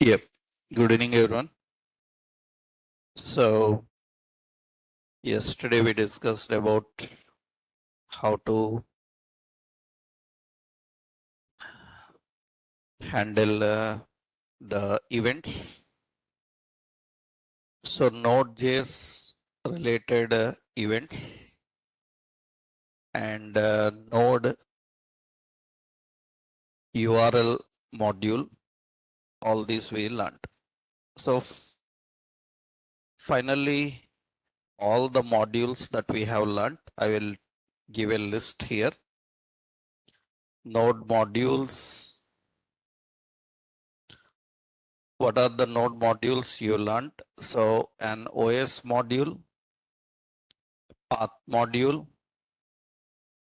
Yep. Good evening, everyone. So, yesterday we discussed about how to handle the events. So, Node.js related events and Node URL module, all these we learned. So, finally, all the modules that we have learned, I will give a list here. Node modules. What are the node modules you learned? So an OS module, path module,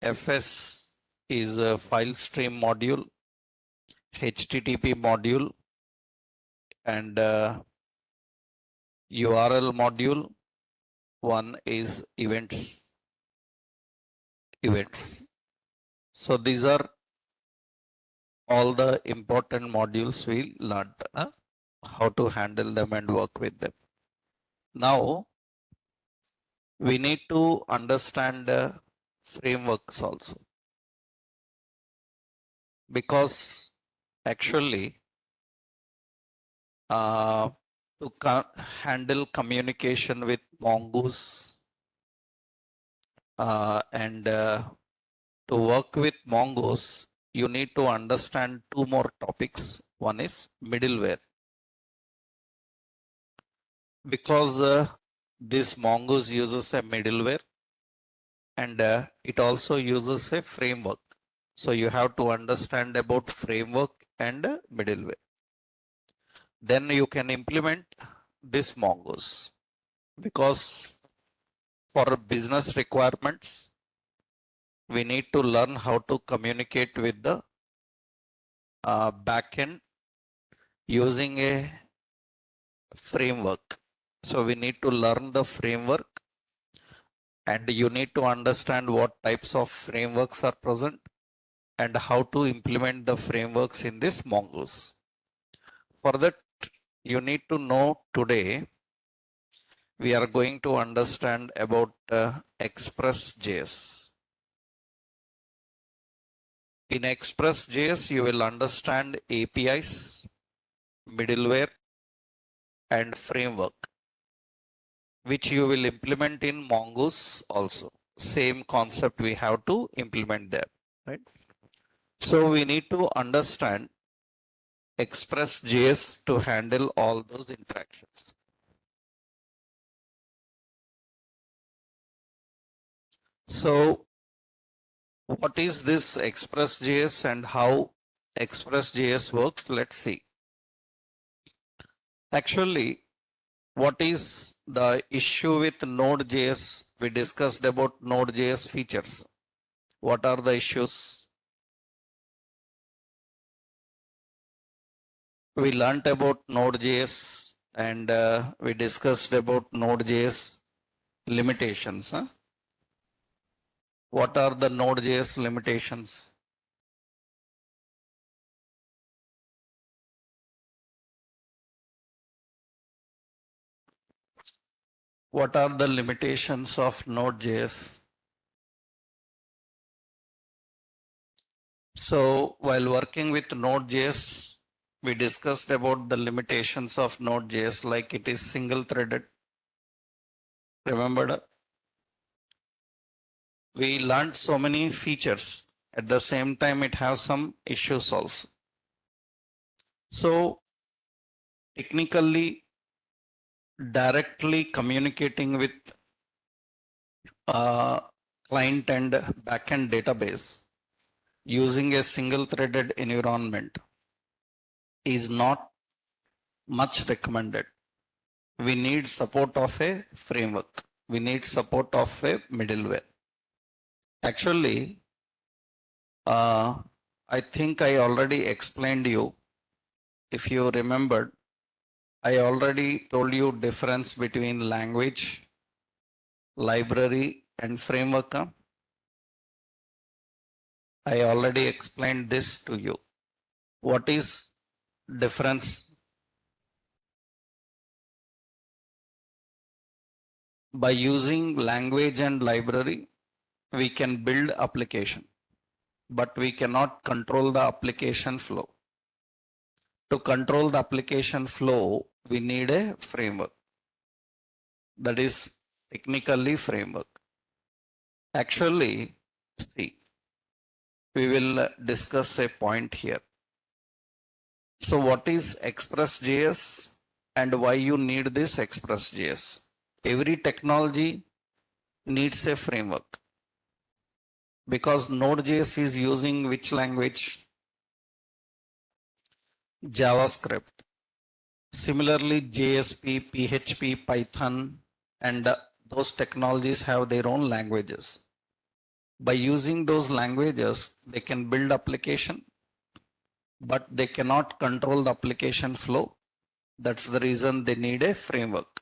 FS is a file stream module, HTTP module, and URL module. One is events. So these are all the important modules we learned, how to handle them and work with them. Now we need to understand frameworks also, because actually to handle communication with mongoose and to work with mongoose, you need to understand two more topics. One is middleware, because this mongoose uses a middleware and it also uses a framework. So you have to understand about framework and middleware. Then you can implement this mongoose, because for business requirements, we need to learn how to communicate with the backend using a framework. So we need to learn the framework, and you need to understand what types of frameworks are present and how to implement the frameworks in this mongoose. For that, you need to know today we are going to understand about Express.js. In Express.js, you will understand APIs, middleware, and framework, which you will implement in Mongoose also. Same concept we have to implement there, right? So we need to understand Express.js to handle all those interactions. So what is this Express.js and how Express.js works? Let's see. Actually, what is the issue with Node.js? We discussed about Node.js features. What are the issues? We learnt about Node.js and we discussed about Node.js limitations. What are the Node.js limitations? What are the limitations of Node.js? So while working with Node.js, we discussed about the limitations of Node.js, like it is single threaded. Remember, we learned so many features. At the same time, it has some issues also. So technically, directly communicating with client and backend database using a single threaded environment is not much recommended. We need support of a framework. we need support of a middleware. Actually, I think I already explained you. If you remembered, I already told you difference between language, library, and framework. I already explained this to you. What is difference? By using language and library, we can build application, but we cannot control the application flow. To control the application flow, we need a framework. That is technically framework. Actually, see, we will discuss a point here. So what is Express.js and why you need this Express.js? Every technology needs a framework because Node.js is using which language? JavaScript. Similarly, JSP, PHP, Python, and those technologies have their own languages. By using those languages, they can build application, but they cannot control the application flow. That's the reason they need a framework.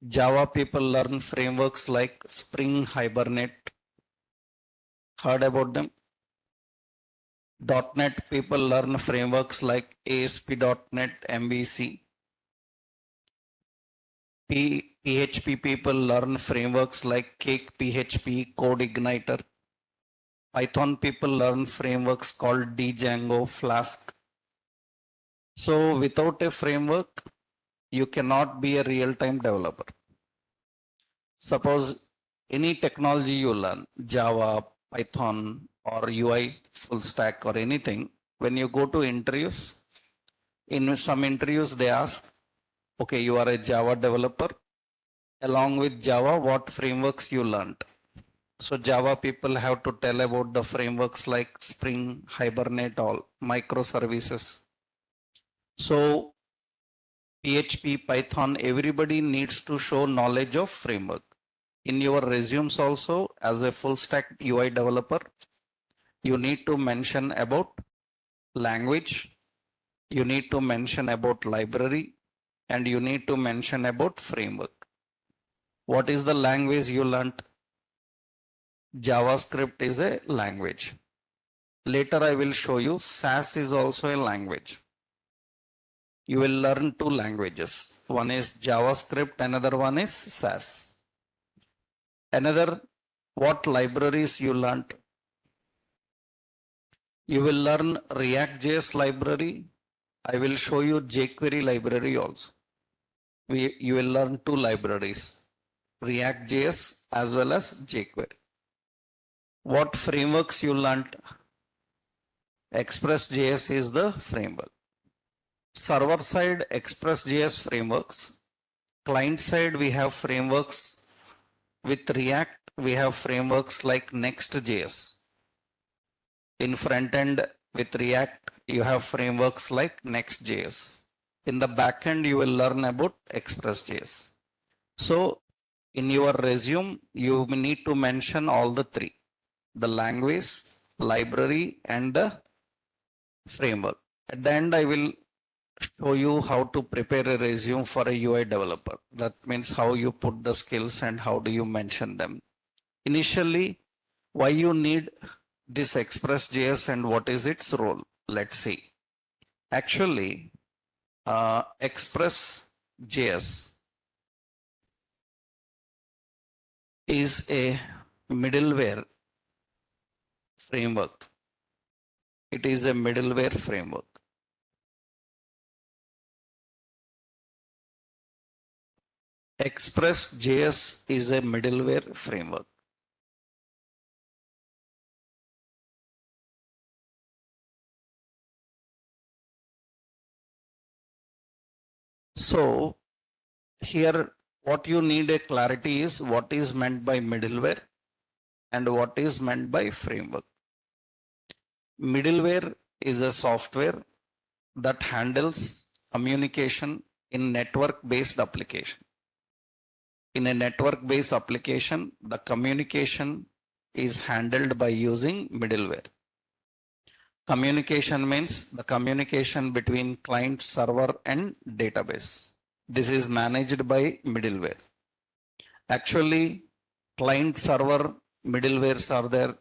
Java people learn frameworks like Spring, Hibernate. Heard about them? .NET people learn frameworks like ASP.NET, MVC. PHP people learn frameworks like Cake PHP, Code Igniter. Python people learn frameworks called Django, Flask. So without a framework, you cannot be a real-time developer. Suppose any technology you learn, Java, Python, or UI, full stack, or anything, when you go to interviews, in some interviews they ask, okay, you are a Java developer. Along with Java, what frameworks you learned? So Java people have to tell about the frameworks like Spring, Hibernate, all microservices. So PHP, Python, everybody needs to show knowledge of framework. In your resumes also, as a full stack UI developer, you need to mention about language, you need to mention about library, and you need to mention about framework. What is the language you learnt? JavaScript is a language. Later I will show you SAS is also a language. You will learn two languages. One is JavaScript, another one is SAS. Another, what libraries you learnt? You will learn React.js library. I will show you jQuery library also. You will learn two libraries, React.js as well as jQuery. What frameworks you learnt? Express.js is the framework. Server side Express.js frameworks. Client side we have frameworks. With React we have frameworks like Next.js. In front end with React you have frameworks like Next.js. In the back end you will learn about Express.js. So in your resume you need to mention all the three, the language, library, and the framework. At the end I will show you how to prepare a resume for a UI developer. That means how you put the skills and how do you mention them. Initially, why you need this Express.js and what is its role? Let's see. Actually, Express.js is a middleware framework. It is a middleware framework. Express.js is a middleware framework. So here what you need a clarity is what is meant by middleware and what is meant by framework. Middleware is a software that handles communication in network-based application. In a network-based application, the communication is handled by using middleware. Communication means the communication between client, server, and database. This is managed by middleware. Actually, client server middlewares are there,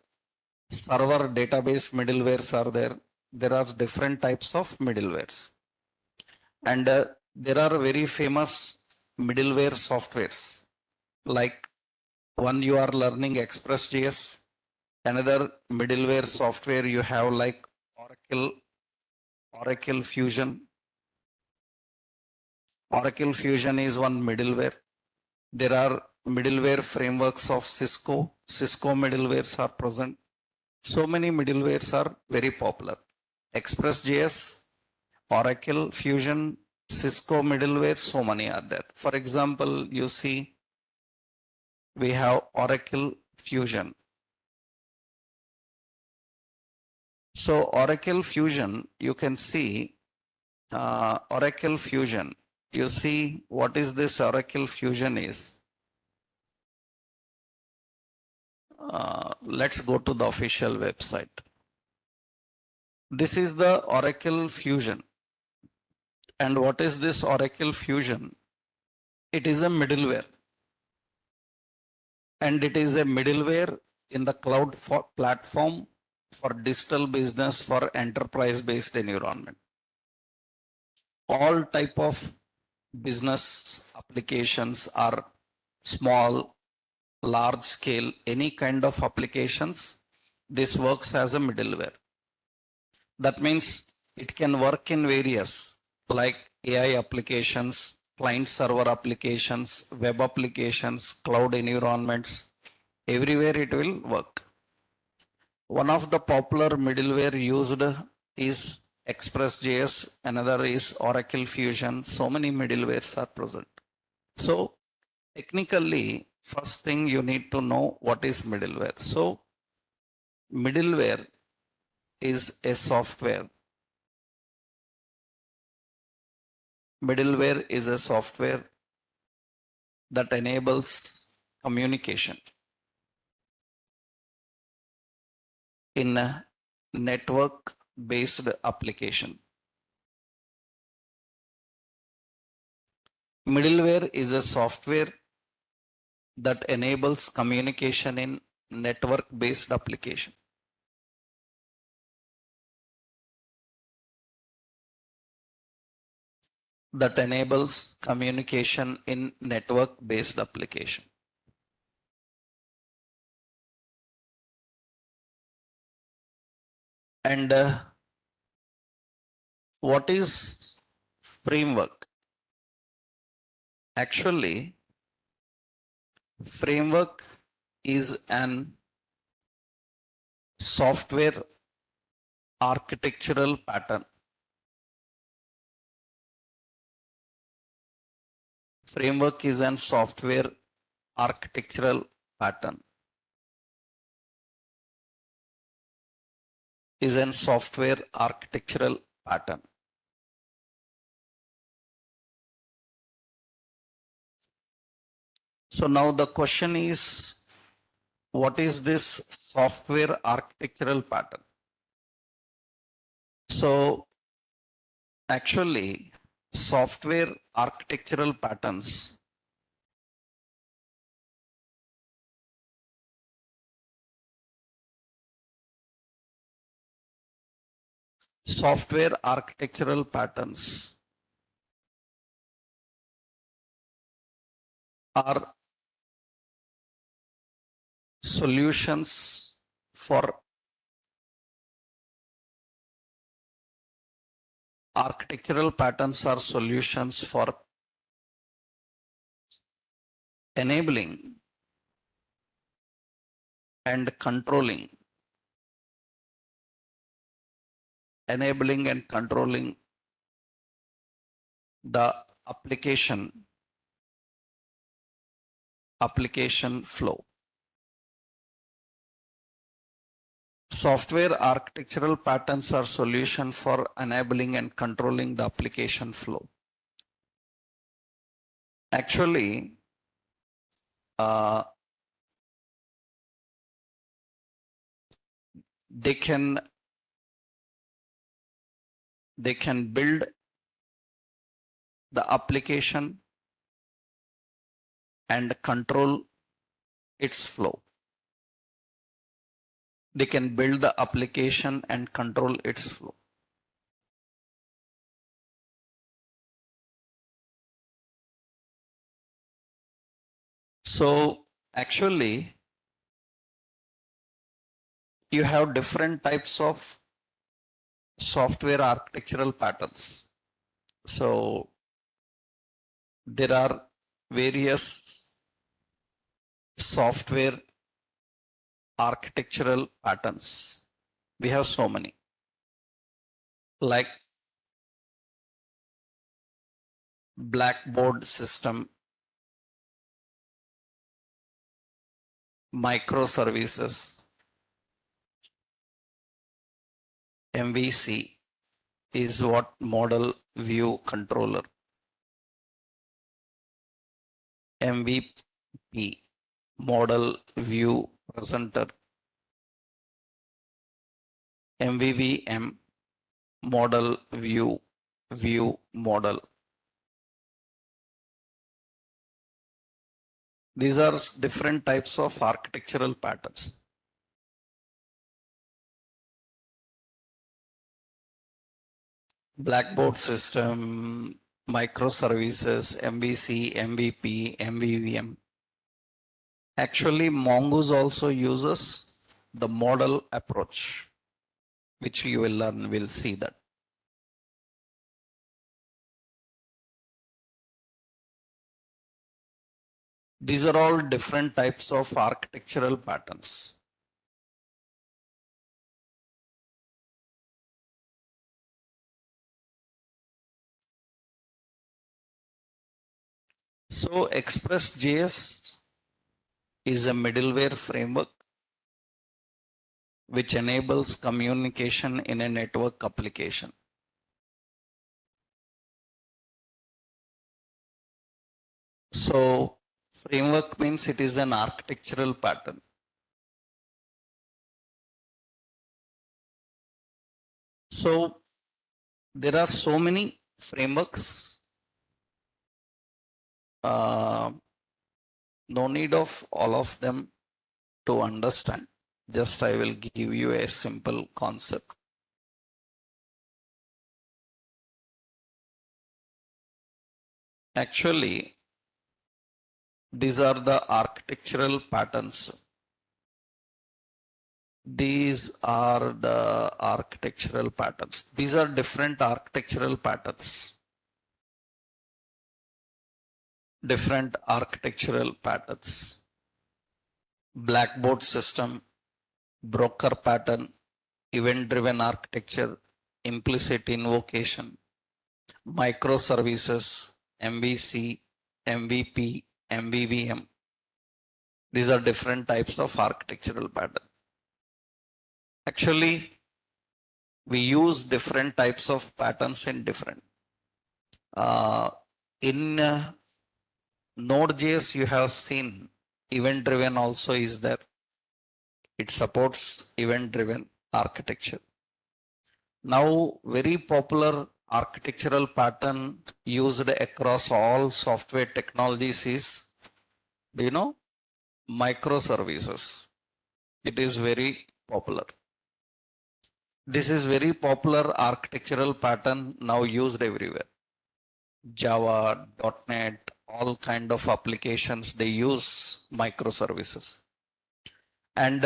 server database middlewares are there. There are different types of middlewares. And there are very famous middleware softwares. Like one you are learning Express.js, another middleware software you have like Oracle Fusion. Oracle Fusion is one middleware. There are middleware frameworks of Cisco. Cisco middlewares are present. So many middlewares are very popular. Express.js, Oracle Fusion, Cisco middleware, so many are there. For example, you see, we have Oracle Fusion. So Oracle Fusion, you can see Oracle Fusion. You see what is this Oracle Fusion is. Let's go to the official website. This is the Oracle Fusion. And what is this Oracle Fusion? It is a middleware. And it is a middleware in the cloud platform for digital business for enterprise-based environment. All type of business applications are small, large scale, any kind of applications. This works as a middleware. That means it can work in various like AI applications, client server applications, web applications, cloud environments. Everywhere it will work. One of the popular middleware used is Express.js, another is Oracle Fusion. So many middlewares are present. So technically, first thing you need to know what is middleware. So middleware is a software. Middleware is a software that enables communication in a network-based application. Middleware is a software that enables communication in network-based application. That enables communication in network-based application. And what is framework? Actually, framework is an software architectural pattern. Framework is an software architectural pattern. Is an software architectural pattern. So now the question is, what is this software architectural pattern? So actually, software architectural patterns are solutions for enabling and controlling the application flow. Software architectural patterns are solution for enabling and controlling the application flow. Actually, uh, they can build the application and control its flow. They can build the application and control its flow. So actually, you have different types of software architectural patterns. So there are various software architectural patterns. We have so many, like blackboard system, microservices, MVC is what model view controller, MVP model view presenter, MVVM model view model. These are different types of architectural patterns. Blackboard system, microservices, MVC, MVP, MVVM. Actually, Mongoose also uses the model approach, which you will learn, we'll see that. These are all different types of architectural patterns. So Express.js is a middleware framework which enables communication in a network application. So framework means it is an architectural pattern. So there are so many frameworks. No need of all of them to understand. Just I will give you a simple concept. Actually, these are the architectural patterns. These are the architectural patterns. These are different architectural patterns. Different architectural patterns. Blackboard system, broker pattern, event-driven architecture, implicit invocation, microservices, MVC, MVP, MVVM. These are different types of architectural pattern. Actually, we use different types of patterns in different. In Node.js, you have seen event-driven also is there. It supports event-driven architecture. Now, very popular architectural pattern used across all software technologies is, do you know, microservices. It is very popular. This is very popular architectural pattern now used everywhere. Java, .NET, all kind of applications, they use microservices. And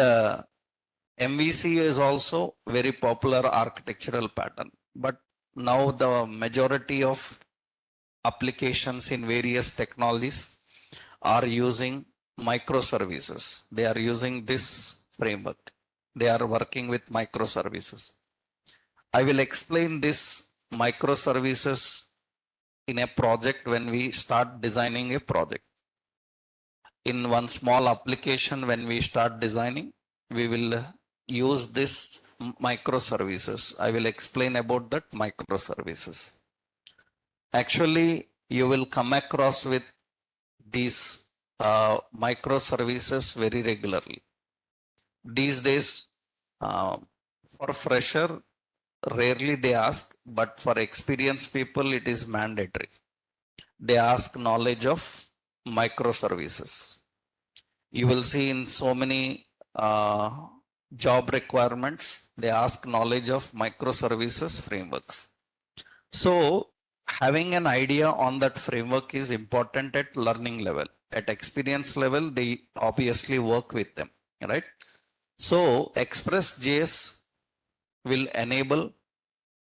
MVC is also very popular architectural pattern. But now the majority of applications in various technologies are using microservices. They are using this framework. They are working with microservices. I will explain this microservices in a project when we start designing a project. In one small application, when we start designing, we will use this microservices. I will explain about that microservices. Actually, you will come across with these microservices very regularly. These days, uh, for fresher, rarely they ask, but for experienced people, it is mandatory. They ask knowledge of microservices. You will see in so many job requirements, they ask knowledge of microservices frameworks. So having an idea on that framework is important at learning level. At experience level, they obviously work with them, right? So Express.js will enable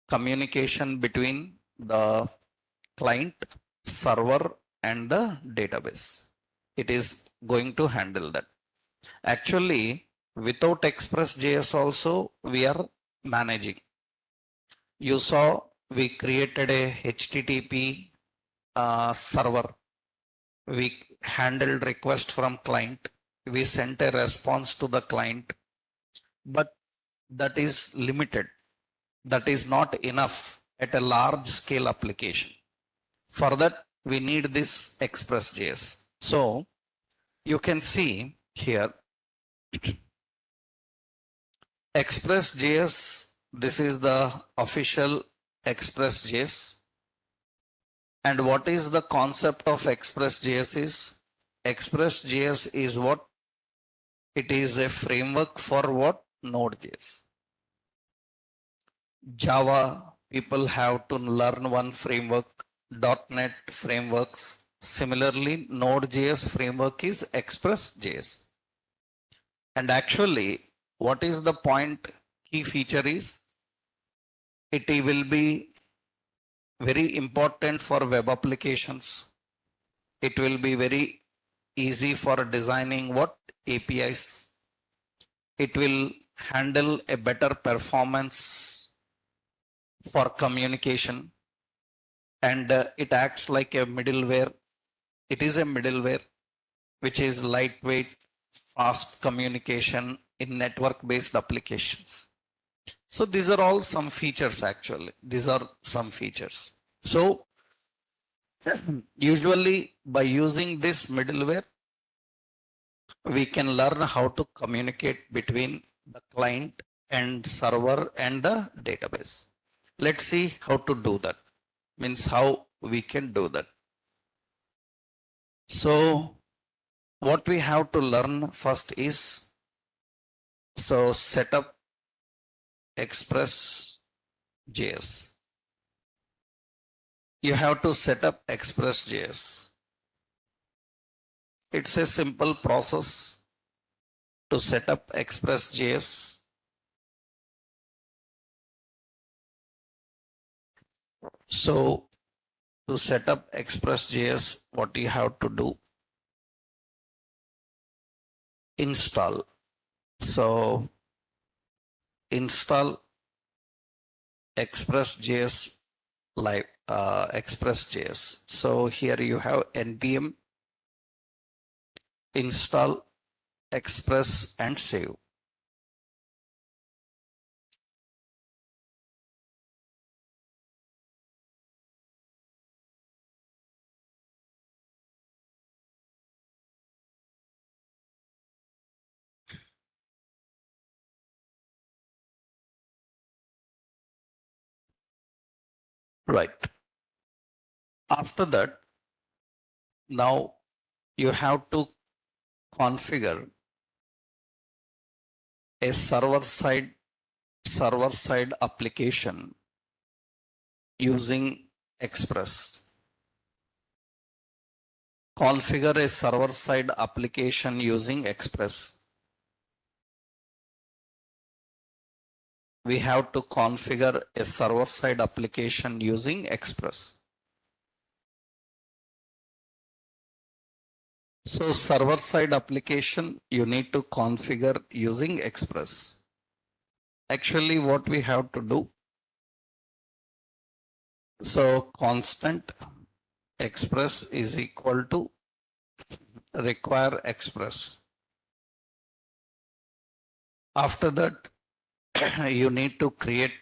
communication between the client, server, and the database. It is going to handle that. Actually, without Express.js also, we are managing. You saw we created a HTTP server. We handled request from client. We sent a response to the client, but that is limited. That is not enough at a large scale application. For that, we need this Express.js. So you can see here Express.js. This is the official Express.js. And what is the concept of Express.js is? Express.js is what? It is a framework for what? Node.js. Java, people have to learn one framework, .NET frameworks. Similarly, Node.js framework is Express.js. And actually, what is the point? Key feature is it will be very important for web applications. It will be very easy for designing what? APIs. It will handle a better performance for communication, and it acts like a middleware. It is a middleware which is lightweight, fast communication in network based applications. So these are all some features actually. These are some features. So usually by using this middleware, we can learn how to communicate between the client and server and the database. Let's see how to do that. Means how we can do that. So what we have to learn first is, so set up Express.js. You have to set up Express.js. It's a simple process to set up Express.js. So to set up Express.js, what you have to do, install. So install Express.js live, Express.js. So here you have npm install Express and save. Right. After that, now you have to configure a server side application using Express. Configure a server side application using Express. We have to configure a server side application using Express. So server side application you need to configure using Express. Actually what we have to do, so constant Express is equal to require Express. After that you need to create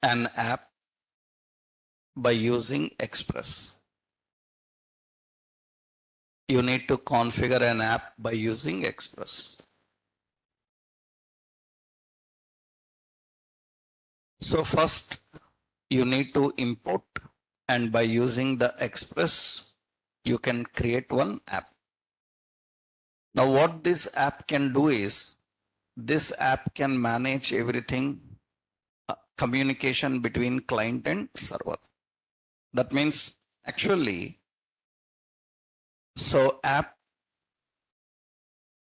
an app by using Express. you need to configure an app by using Express. So first you need to import, and by using the Express, you can create one app. Now what this app can do is, this app can manage everything, communication between client and server. That means actually, so app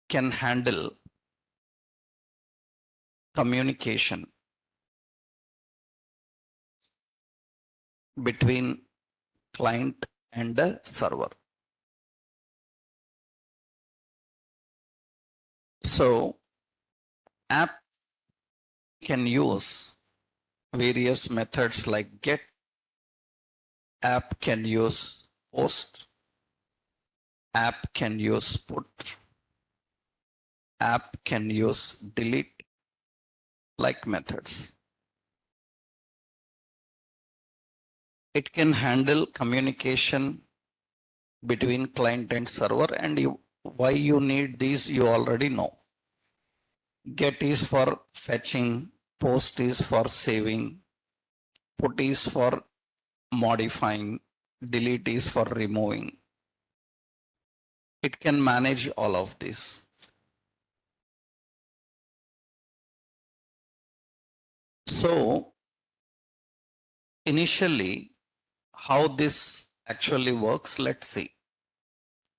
can handle communication between client and the server. So app can use various methods like get, app can use post, app can use put, app can use delete, like methods. It can handle communication between client and server, and why you need these you already know. Get is for fetching, post is for saving, put is for modifying, delete is for removing. It can manage all of this. So initially, how this actually works, let's see.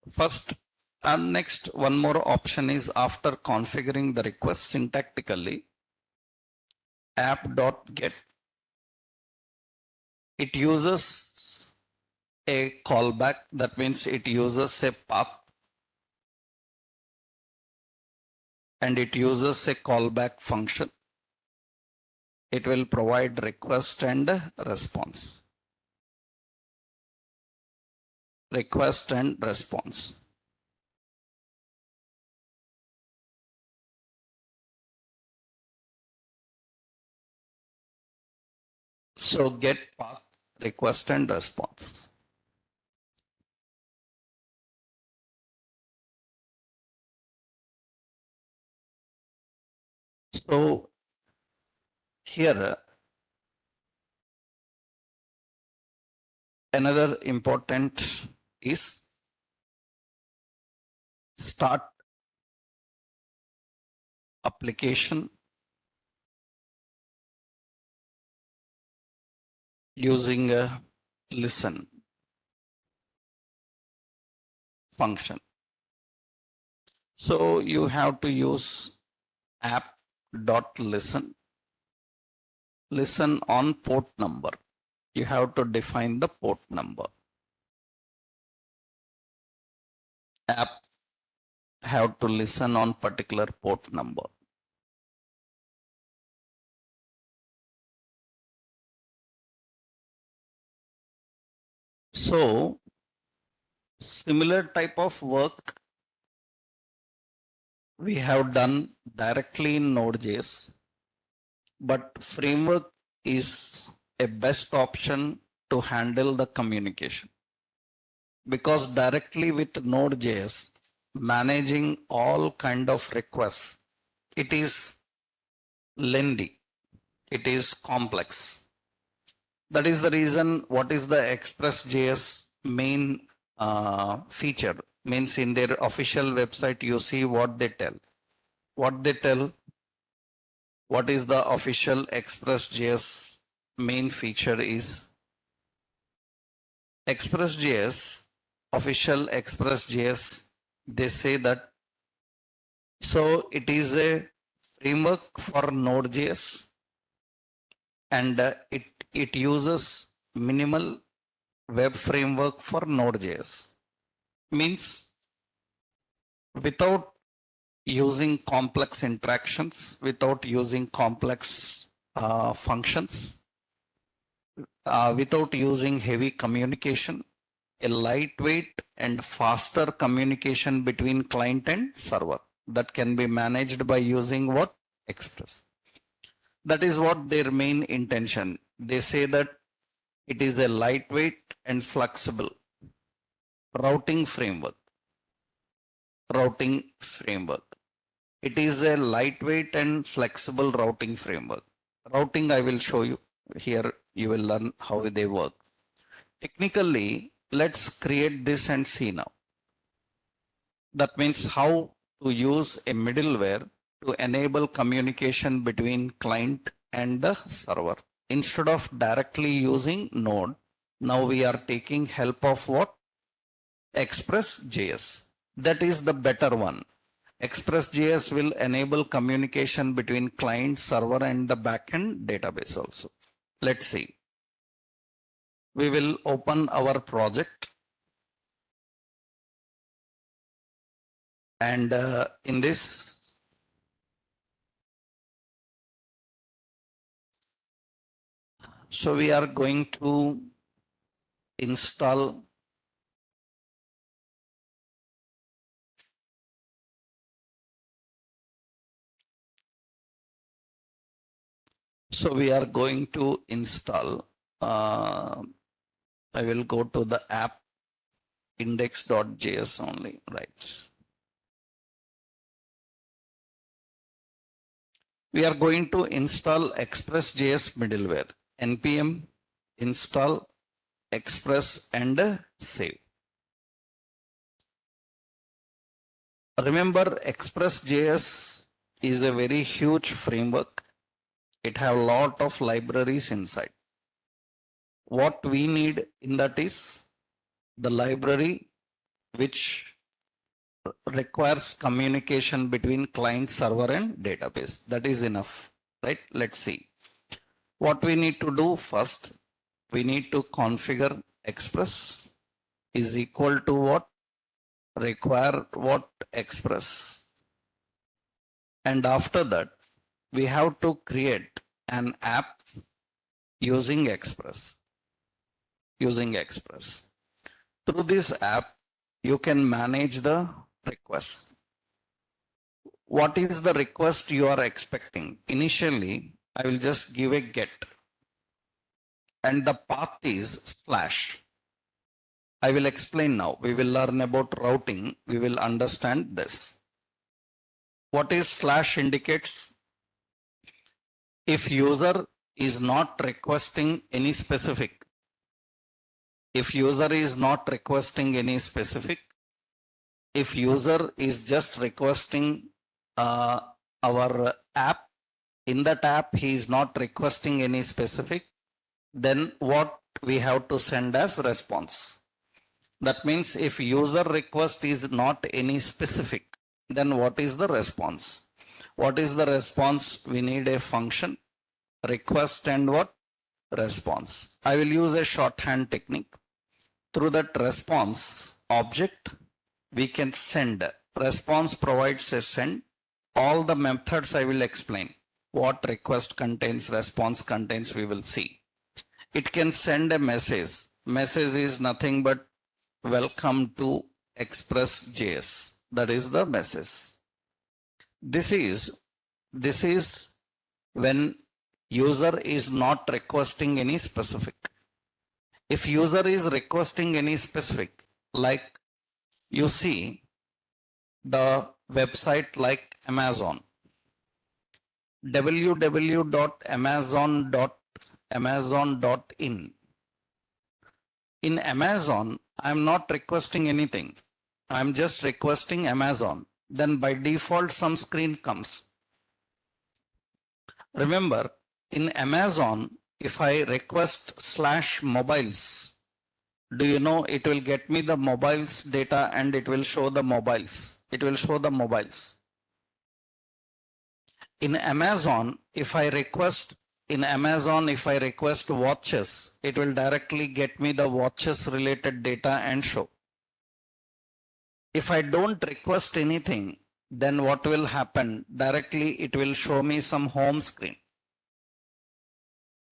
First, and next, one more option is after configuring the request syntactically, app.get, it uses a callback. That means it uses a path and it uses a callback function. It will provide request and response. Request and response. So get path, request and response. So here another important is start application using a listen function. So you have to use app.listen, listen on port number. You have to define the port number. App have to listen on particular port number. So similar type of work we have done directly in Node.js, but framework is a best option to handle the communication, because directly with Node.js, managing all kind of requests, it is lengthy, it is complex. That is the reason what is the Express.js main feature, means in their official website you see what they tell. What they tell, what is the official Express.js main feature is Express.js, official Express.js, they say that, so it is a framework for Node.js, and it uses minimal web framework for Node.js. Means without using complex interactions, without using complex functions, without using heavy communication, a lightweight and faster communication between client and server that can be managed by using what? Express. That is what their main intention. They say that it is a lightweight and flexible routing framework. routing framework. It is a lightweight and flexible routing framework. Routing I will show you here. You will learn how they work. Technically, let's create this and see now. That means how to use a middleware to enable communication between client and the server. Instead of directly using Node, now we are taking help of what? Express.js. That is the better one. Express.js will enable communication between client, server, and the backend database also. Let's see. We will open our project. And in this, so we are going to install I will go to the app index.js only, right? We are going to install Express.js middleware, npm install express and save. Remember, Express.js is a very huge framework. It have a lot of libraries inside. What we need in that is the library which requires communication between client, server, and database. That is enough, right? Let's see. What we need to do first, we need to configure express is equal to what? Require what? Express. And after that, we have to create an app using express. Through this app, you can manage the request. What is the request you are expecting? Initially, I will just give a get. And the path is slash. I will explain now. We will learn about routing. We will understand this. What is slash indicates? If user is not requesting any specific. If user is not requesting any specific. If user is just requesting our app, in that app he is not requesting any specific, then what we have to send as response. That means if user request is not any specific, then what is the response? What is the response? We need a function, request and what? Response. I will use a shorthand technique. Through that response object, we can send. Response provides a send. All the methods I will explain. What request contains, response contains, we will see. It can send a message. Message is nothing but welcome to Express.js. That is the message. This is when user is not requesting any specific. If user is requesting any specific, like you see the website like Amazon, www.amazon.in. In Amazon, I am not requesting anything. I am just requesting Amazon. Then by default, some screen comes. Remember, in Amazon, if I request slash mobiles, do you know it will get me the mobiles data and it will show the mobiles. It will show the mobiles. In Amazon, if I request watches, it will directly get me the watches related data and show. If I don't request anything, then what will happen? Directly it will show me some home screen.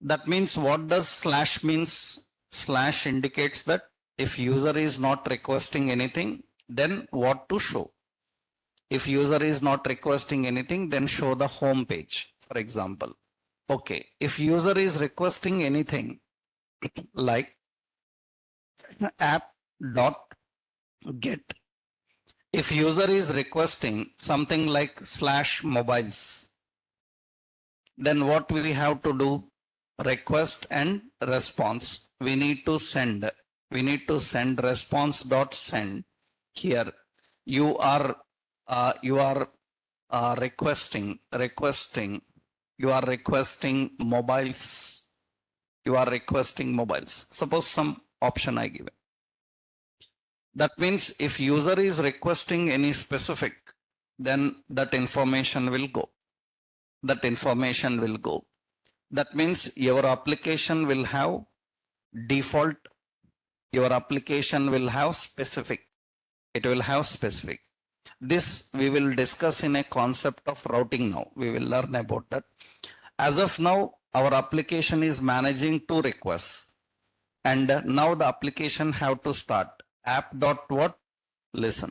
That means what does slash means? Slash indicates that if user is not requesting anything, then what to show? If user is not requesting anything, then show the home page, for example. Okay, if user is requesting anything like app.get, If user is requesting something like /mobiles, then what we have to do? Request and response. We need to send. We need to send response dot send. Here you are requesting you are requesting mobiles. You are requesting mobiles. Suppose some option I give. That means if user is requesting any specific, then that information will go. That information will go. That means your application will have default. Your application will have specific. It will have specific. This we will discuss in a concept of routing now. We will learn about that. As of now, our application is managing two requests. And now the application have to start app dot what? Listen.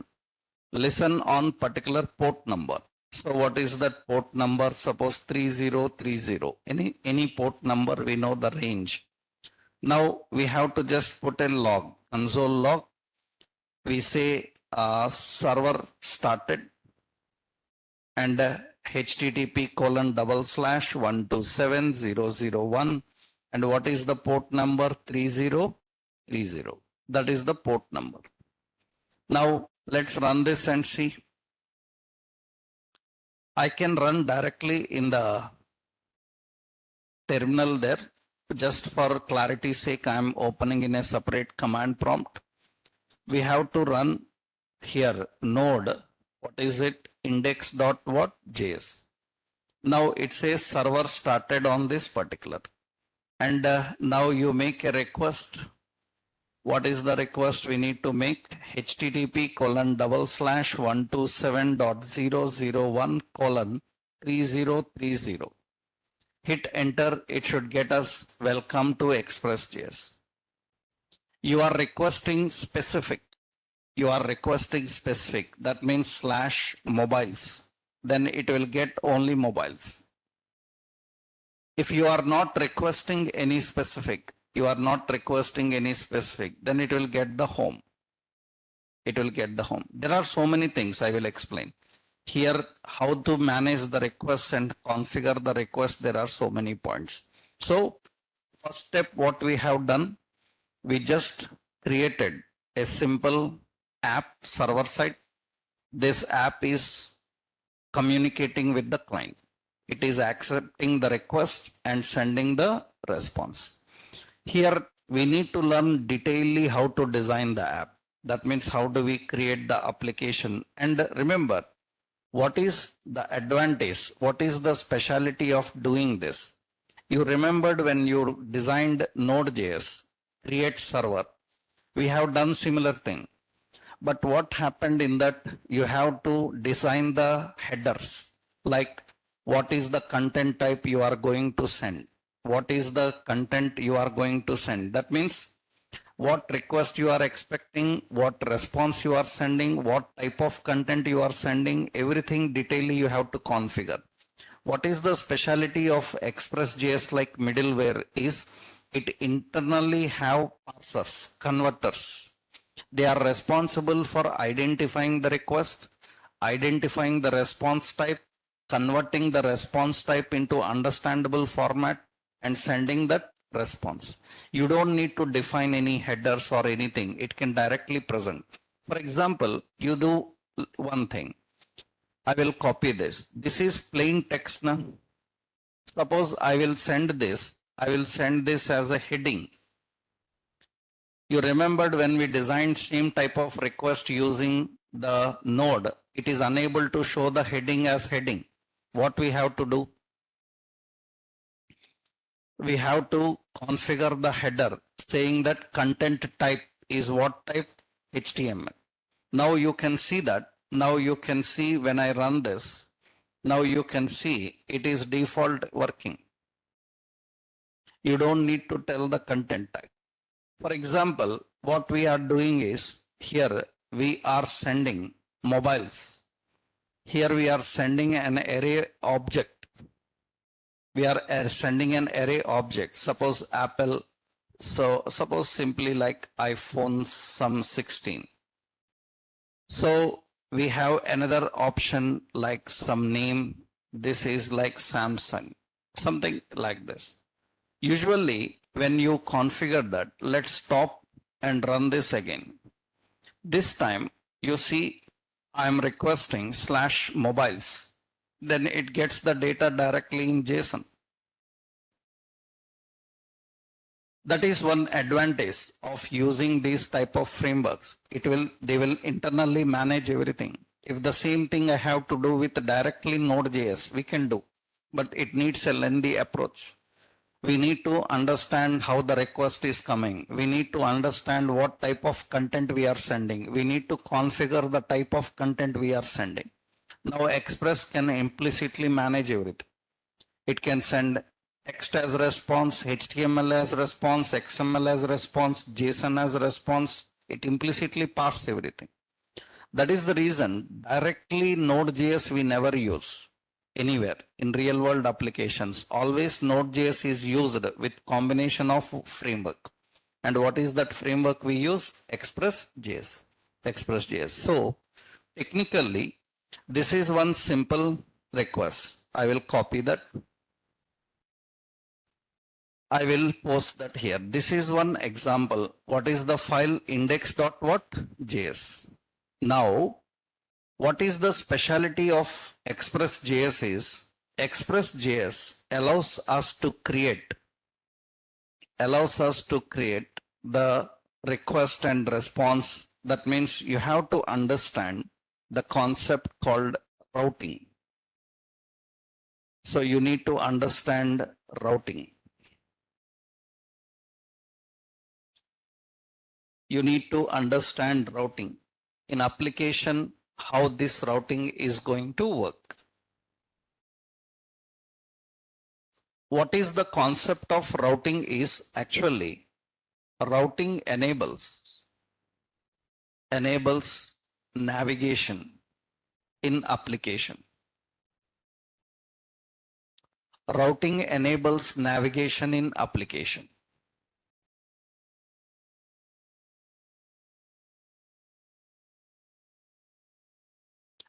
Listen on particular port number. So what is that port number? Suppose 3030. Any port number, we know the range. Now we have to just put a log, console log. We say server started and http://127.0.0.1 and what is the port number? 3030. That is the port number. Now let's run this and see. I can run directly in the terminal there. Just for clarity's sake, I am opening in a separate command prompt. We have to run here node. What is it? Index.what.js. Now it says server started on this particular. And now you make a request. What is the request we need to make? http://127.0.0.1:3030. Hit enter. It should get us welcome to Express.js. You are requesting specific. You are requesting specific. That means /mobiles. Then it will get only mobiles. If you are not requesting any specific, then it will get the home. It will get the home. There are so many things I will explain. Here, how to manage the requests and configure the request. There are so many points. So first step, what we have done, we just created a simple app server side. This app is communicating with the client. It is accepting the request and sending the response. Here we need to learn detailedly how to design the app. That means how do we create the application. And remember, what is the advantage? What is the specialty of doing this? You remembered when you designed Node.js, create server, we have done similar thing. But what happened in that, you have to design the headers, like what is the content type you are going to send. What is the content you are going to send? That means what request you are expecting, what response you are sending, what type of content you are sending, everything detailedly you have to configure. What is the specialty of Express.js like middleware is it internally have parsers, converters. They are responsible for identifying the request, identifying the response type, converting the response type into understandable format, and sending that response. You don't need to define any headers or anything. It can directly present. For example, you do one thing. I will copy this. This is plain text now. Suppose I will send this. I will send this as a heading. You remembered when we designed same type of request using the node, it is unable to show the heading as heading. What we have to do? We have to configure the header saying that content type is what type? HTML. Now you can see that. Now you can see when I run this. Now you can see it is default working. You don't need to tell the content type. For example, what we are doing is here we are sending mobiles. Here we are sending an array object. We are sending an array object. Suppose Apple. So suppose simply like iPhone some 16. So we have another option like some name. This is like Samsung, something like this. Usually when you configure that, let's stop and run this again. This time you see I'm requesting slash mobiles. Then it gets the data directly in JSON. That is one advantage of using these type of frameworks. They will internally manage everything. If the same thing I have to do with directly Node.js, we can do, but it needs a lengthy approach. We need to understand how the request is coming. We need to understand what type of content we are sending. We need to configure the type of content we are sending. Now Express can implicitly manage everything. It can send text as response, HTML as response, XML as response, JSON as response. It implicitly parses everything. That is the reason directly Node.js we never use anywhere in real world applications. Always Node.js is used with combination of framework. And what is that framework we use? Express.js. Express.js. So technically, this is one simple request. I will copy that. I will post that here. This is one example. What is the file? Index.what.js. Now, what is the specialty of Express.js is Express.js allows us to create the request and response. That means you have to understand the concept called routing. So you need to understand routing. You need to understand routing in application, how this routing is going to work. What is the concept of routing is actually routing enables navigation in application. Routing enables navigation in application.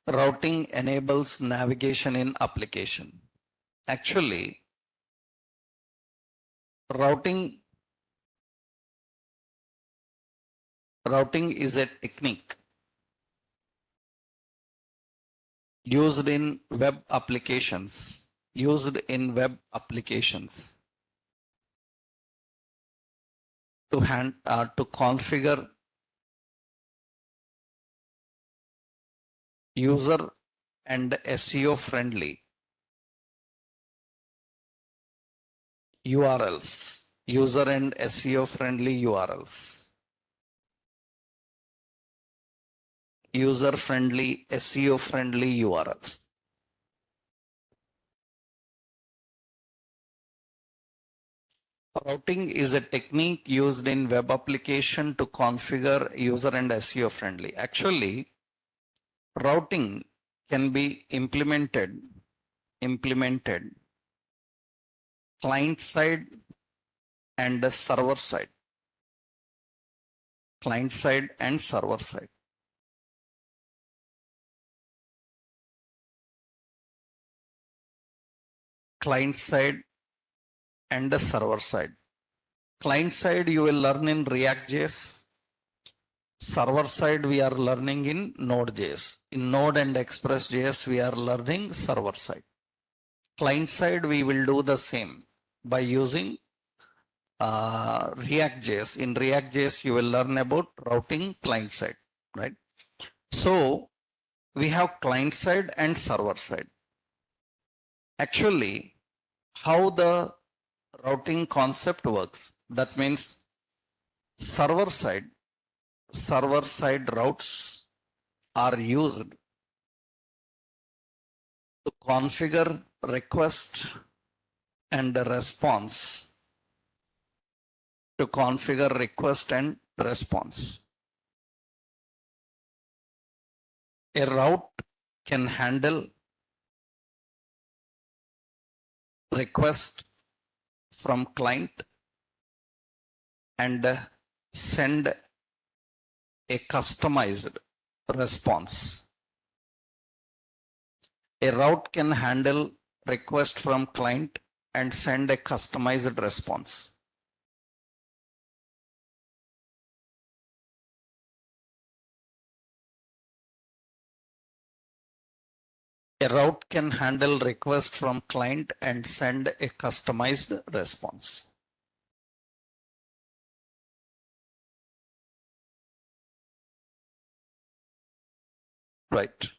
Routing enables navigation in application. Actually, routing is a technique used in web applications, to configure user and SEO friendly URLs, user and SEO friendly URLs, user friendly, SEO friendly URLs. Routing is a technique used in web application to configure user and SEO friendly. Actually, routing can be implemented client side and server side. Client side and server side. Client side and the server side. Client side you will learn in React.js. Server side we are learning in Node.js. In Node and Express.js we are learning server side. Client side we will do the same by using React.js. In React.js you will learn about routing client side, right? So we have client side and server side. Actually, how the routing concept works, that means server side routes are used to configure request and response. A route can handle request from client and send a customized response A route can handle request from client and send a customized response. A route can handle request from client and send a customized response. Right.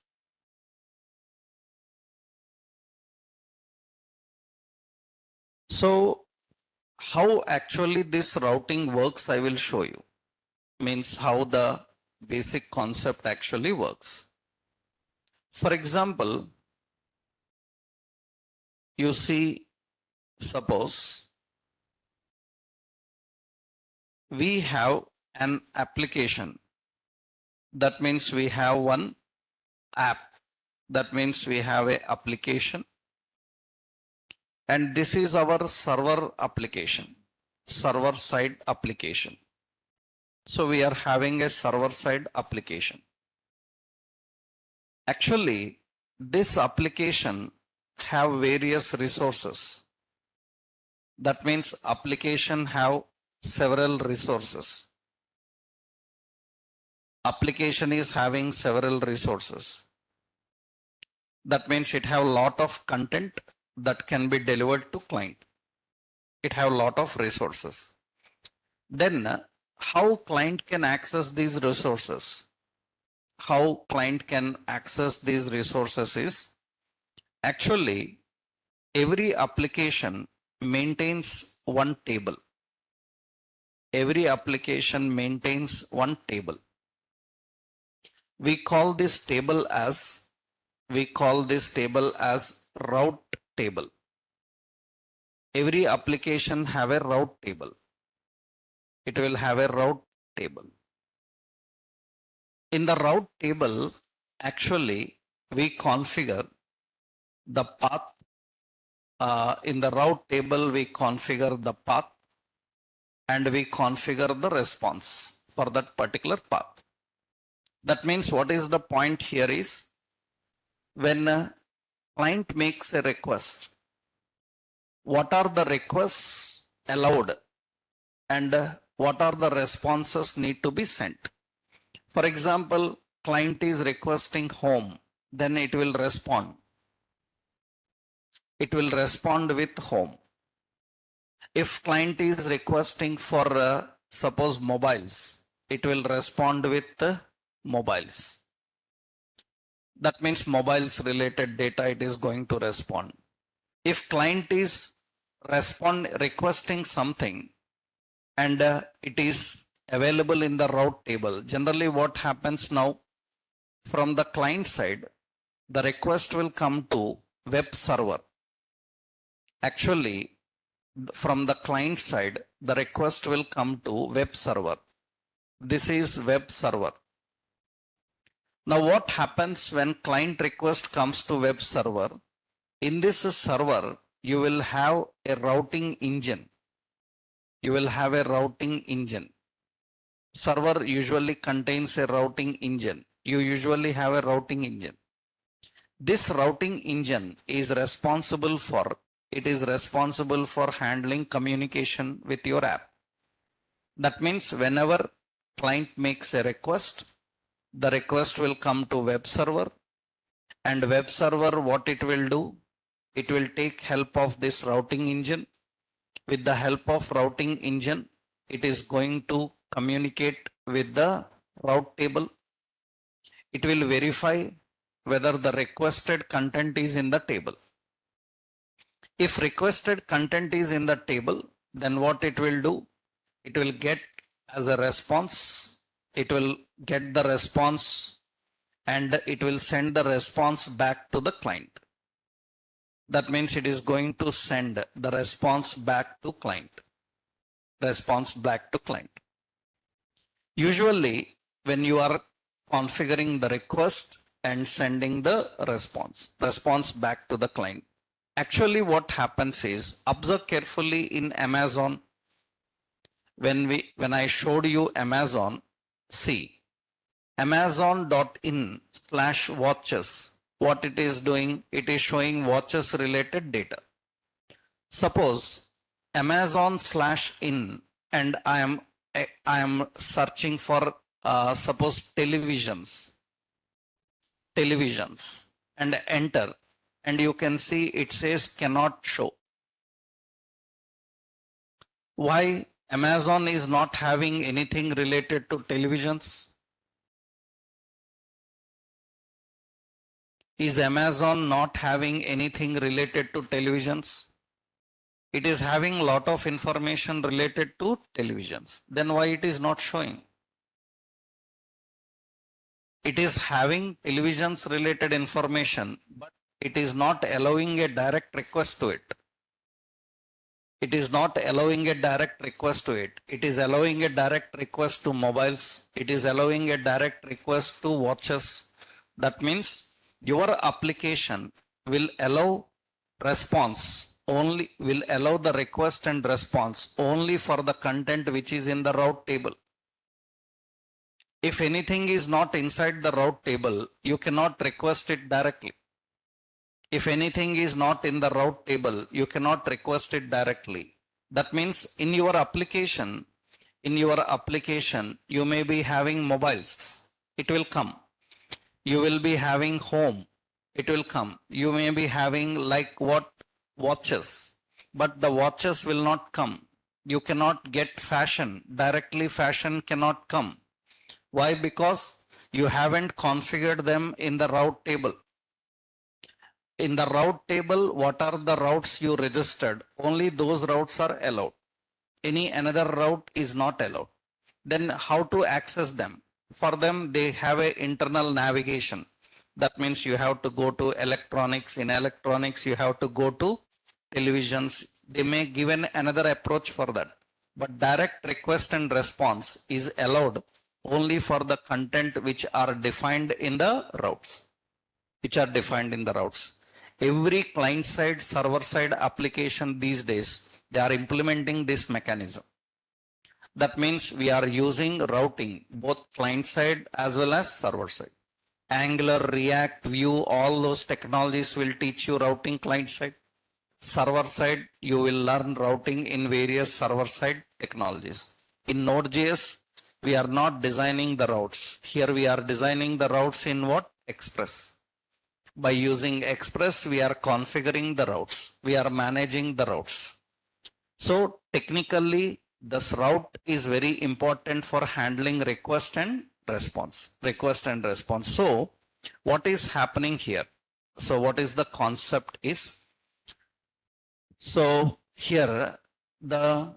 So how actually this routing works, I will show you. Means how the basic concept actually works. For example, you see, suppose we have an application. That means we have one app. That means we have a application. And this is our server application, server side application. So we are having a server side application. Actually, this application have various resources. That means application have several resources. Application is having several resources. That means it have a lot of content that can be delivered to client. It have a lot of resources. Then how client can access these resources? How client can access these resources is actually every application maintains one table. Every application maintains one table. We call this table as route table. Every application have a route table. It will have a route table. In the route table, actually, we configure the path. In the route table, we configure the path and we configure the response for that particular path. That means what is the point here is when a client makes a request, what are the requests allowed and what are the responses need to be sent. For example, client is requesting home, then it will respond. It will respond with home. If client is requesting for suppose mobiles, it will respond with mobiles. That means mobiles related data it is going to respond. If client is requesting something and it is available in the route table, generally what happens now from the client side, the request will come to web server. Actually, from the client side, the request will come to web server. This is web server. Now what happens when client request comes to web server? In this server, you will have a routing engine. You will have a routing engine. Server usually contains a routing engine. You usually have a routing engine. This routing engine is responsible for handling communication with your app. That means whenever client makes a request, the request will come to web server, and web server what it will do? It will take help of this routing engine. With the help of routing engine, it is going to communicate with the route table. It will verify whether the requested content is in the table. If requested content is in the table, then what it will do? It will get as a response. It will get the response and it will send the response back to the client. That means it is going to send the response back to client. Usually, when you are configuring the request and sending the response back to the client, actually what happens is, observe carefully in Amazon. When I showed you Amazon, see, Amazon.in/watches. what it is doing? It is showing watches related data. Suppose Amazon/in and I am searching for suppose televisions and enter, and you can see it says cannot show. Why Amazon is not having anything related to televisions? Is Amazon not having anything related to televisions? It is having lot of information related to televisions. Then why it is not showing? It is having televisions related information, but it is not allowing a direct request to it. It is not allowing a direct request to it. It is allowing a direct request to mobiles. It is allowing a direct request to watches. That means your application will allow the request and response only for the content which is in the route table. If anything is not inside the route table, you cannot request it directly. If anything is not in the route table, you cannot request it directly. That means in your application, you may be having mobiles. It will come. You will be having home. It will come. You may be having like what? Watches. But the watches will not come. You cannot get fashion. Directly fashion cannot come. Why? Because you haven't configured them in the route table. In the route table, what are the routes you registered? Only those routes are allowed. Any another route is not allowed. Then how to access them? For them, they have an internal navigation. That means you have to go to electronics. In electronics, you have to go to televisions. They may give another approach for that. But direct request and response is allowed only for the content which are defined in the routes. Every client side, server side application these days, they are implementing this mechanism. That means we are using routing, both client side as well as server side. Angular, React, Vue, all those technologies will teach you routing client side. Server side, you will learn routing in various server side technologies. In Node.js, we are not designing the routes. Here we are designing the routes in what? Express. By using Express, we are configuring the routes. We are managing the routes. So technically, this route is very important for handling request and response. So what is happening here? So what is the concept is? So here the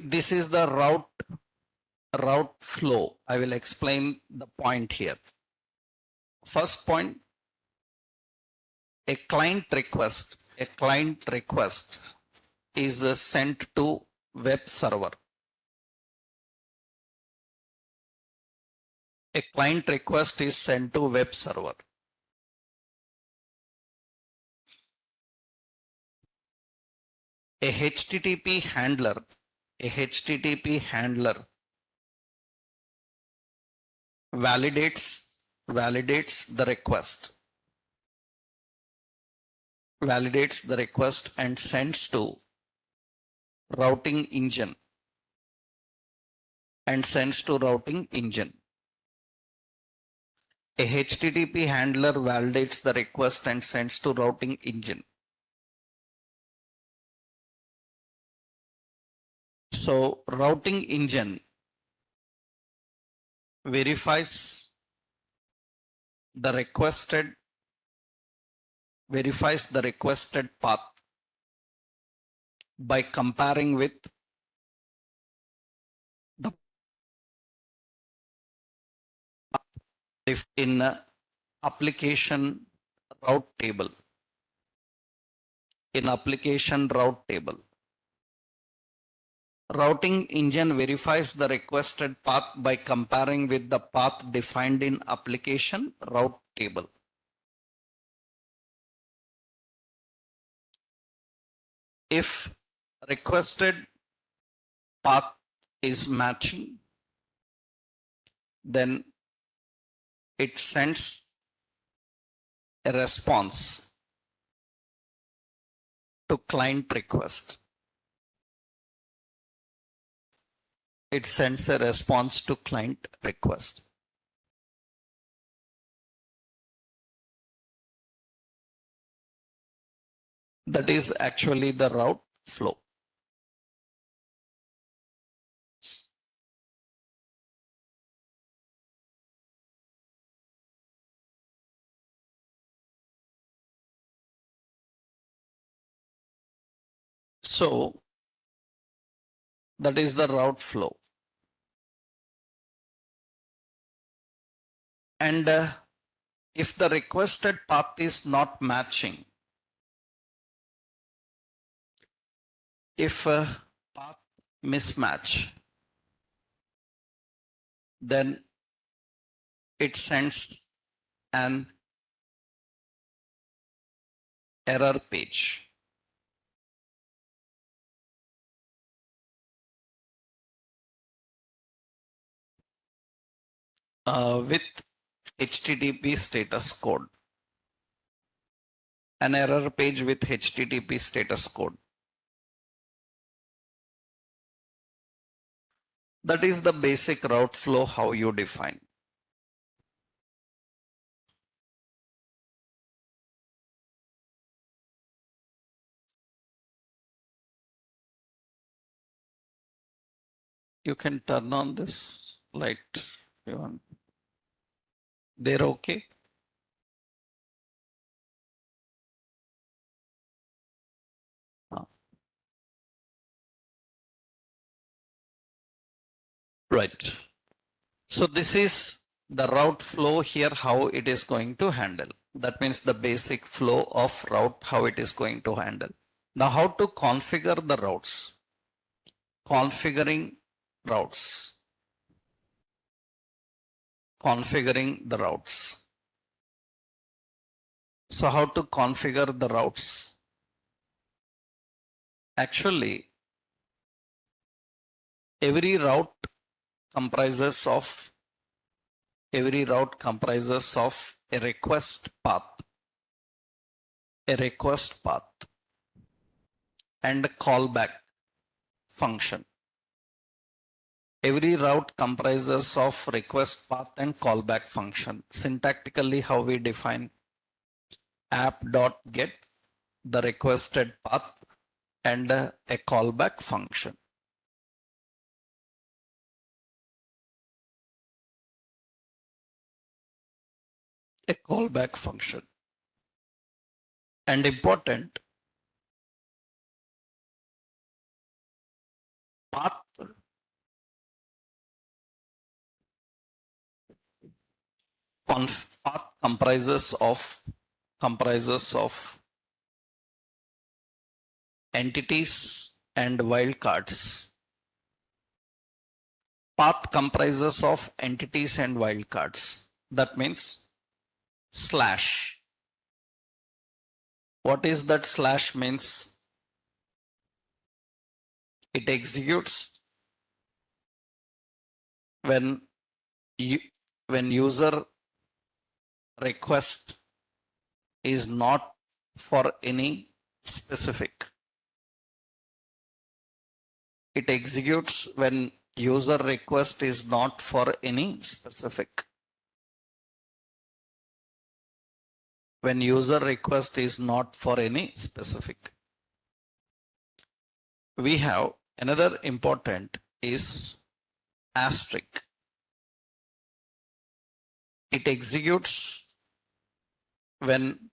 this is the route flow. I will explain the point here. First point, a client request is sent to web server. A client request is sent to web server. A HTTP handler validates the request and sends to routing engine A HTTP handler validates the request and sends to routing engine. So routing engine verifies the requested path by comparing with the in application route table. Routing engine verifies the requested path by comparing with the path defined in application route table. If requested path is matching, then it sends a response to client request. It sends a response to client request. That is actually the route flow. So that is the route flow. And if the requested path is not matching, if a path mismatch, then it sends an error page. With HTTP status code. An error page with HTTP status code. That is the basic route flow how you define. You can turn on this light if you want. They're okay. Right. So this is the route flow here, how it is going to handle. That means the basic flow of route, how it is going to handle. Now how to configure the routes. Configuring routes. Configuring the routes. So how to configure the routes? Actually, every route comprises of a request path, and a callback function. Every route comprises of request path and callback function. Syntactically, how we define app.get the requested path and a callback function. A callback function. And important, path path comprises of entities and wildcards. Path comprises of entities and wildcards. That means slash. What is that slash means? It executes when user request is not for any specific. It executes when user request is not for any specific. When user request is not for any specific. We have another important is asterisk. It executes when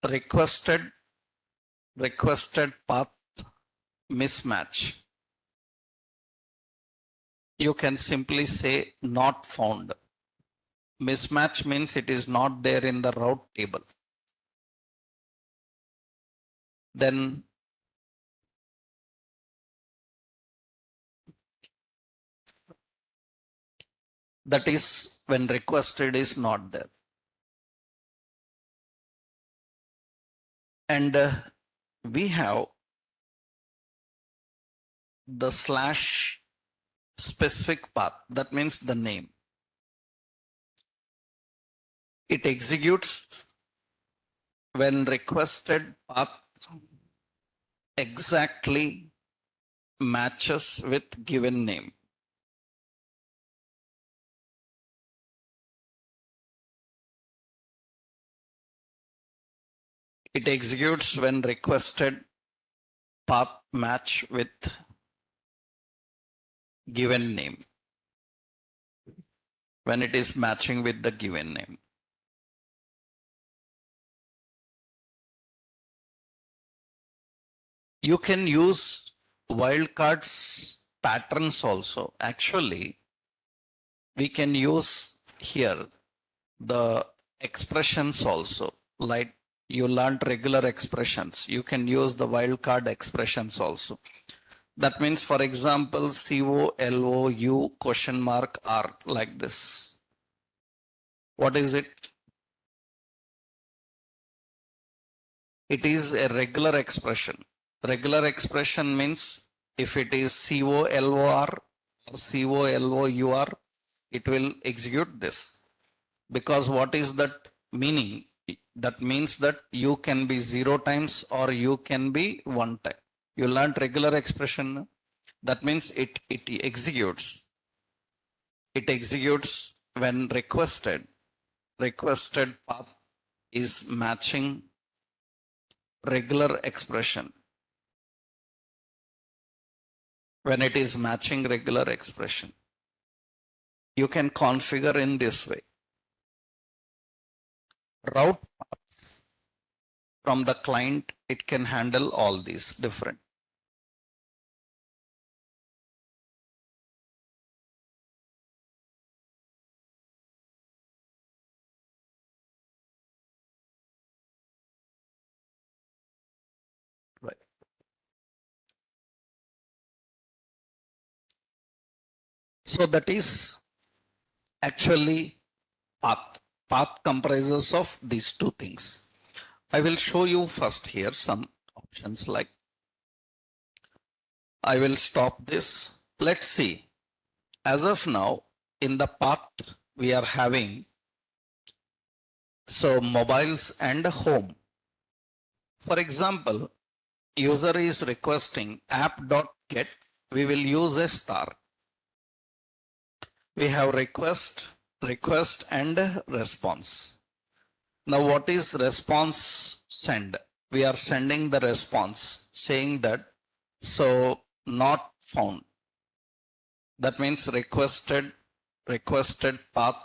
requested path mismatch. You can simply say not found. Mismatch means it is not there in the route table. Then that is when requested is not there. And we have the slash specific path. That means the name. It executes when requested path exactly matches with given name. It executes when requested path match with given name. When it is matching with the given name. You can use wildcards patterns also. Actually, we can use here the expressions also. Like you learned regular expressions. You can use the wildcard expressions also. That means, for example, COLOU question mark R like this. What is it? It is a regular expression. Regular expression means if it is COLOR or COLOUR, it will execute this. Because what is that meaning? That means that you can be 0 times or you can be 1 time. You learned regular expression. That means it executes. It executes when requested. Requested path is matching regular expression. When it is matching regular expression, you can configure in this way. Route paths from the client, it can handle all these different. Right. So that is actually path. Path comprises of these two things. I will show you first here some options like I will stop this. Let's see. As of now, in the path we are having so mobiles and home. For example, user is requesting app.get, we will use a star. We have request and response. Now what is response send? We are sending the response saying that so not found. That means requested path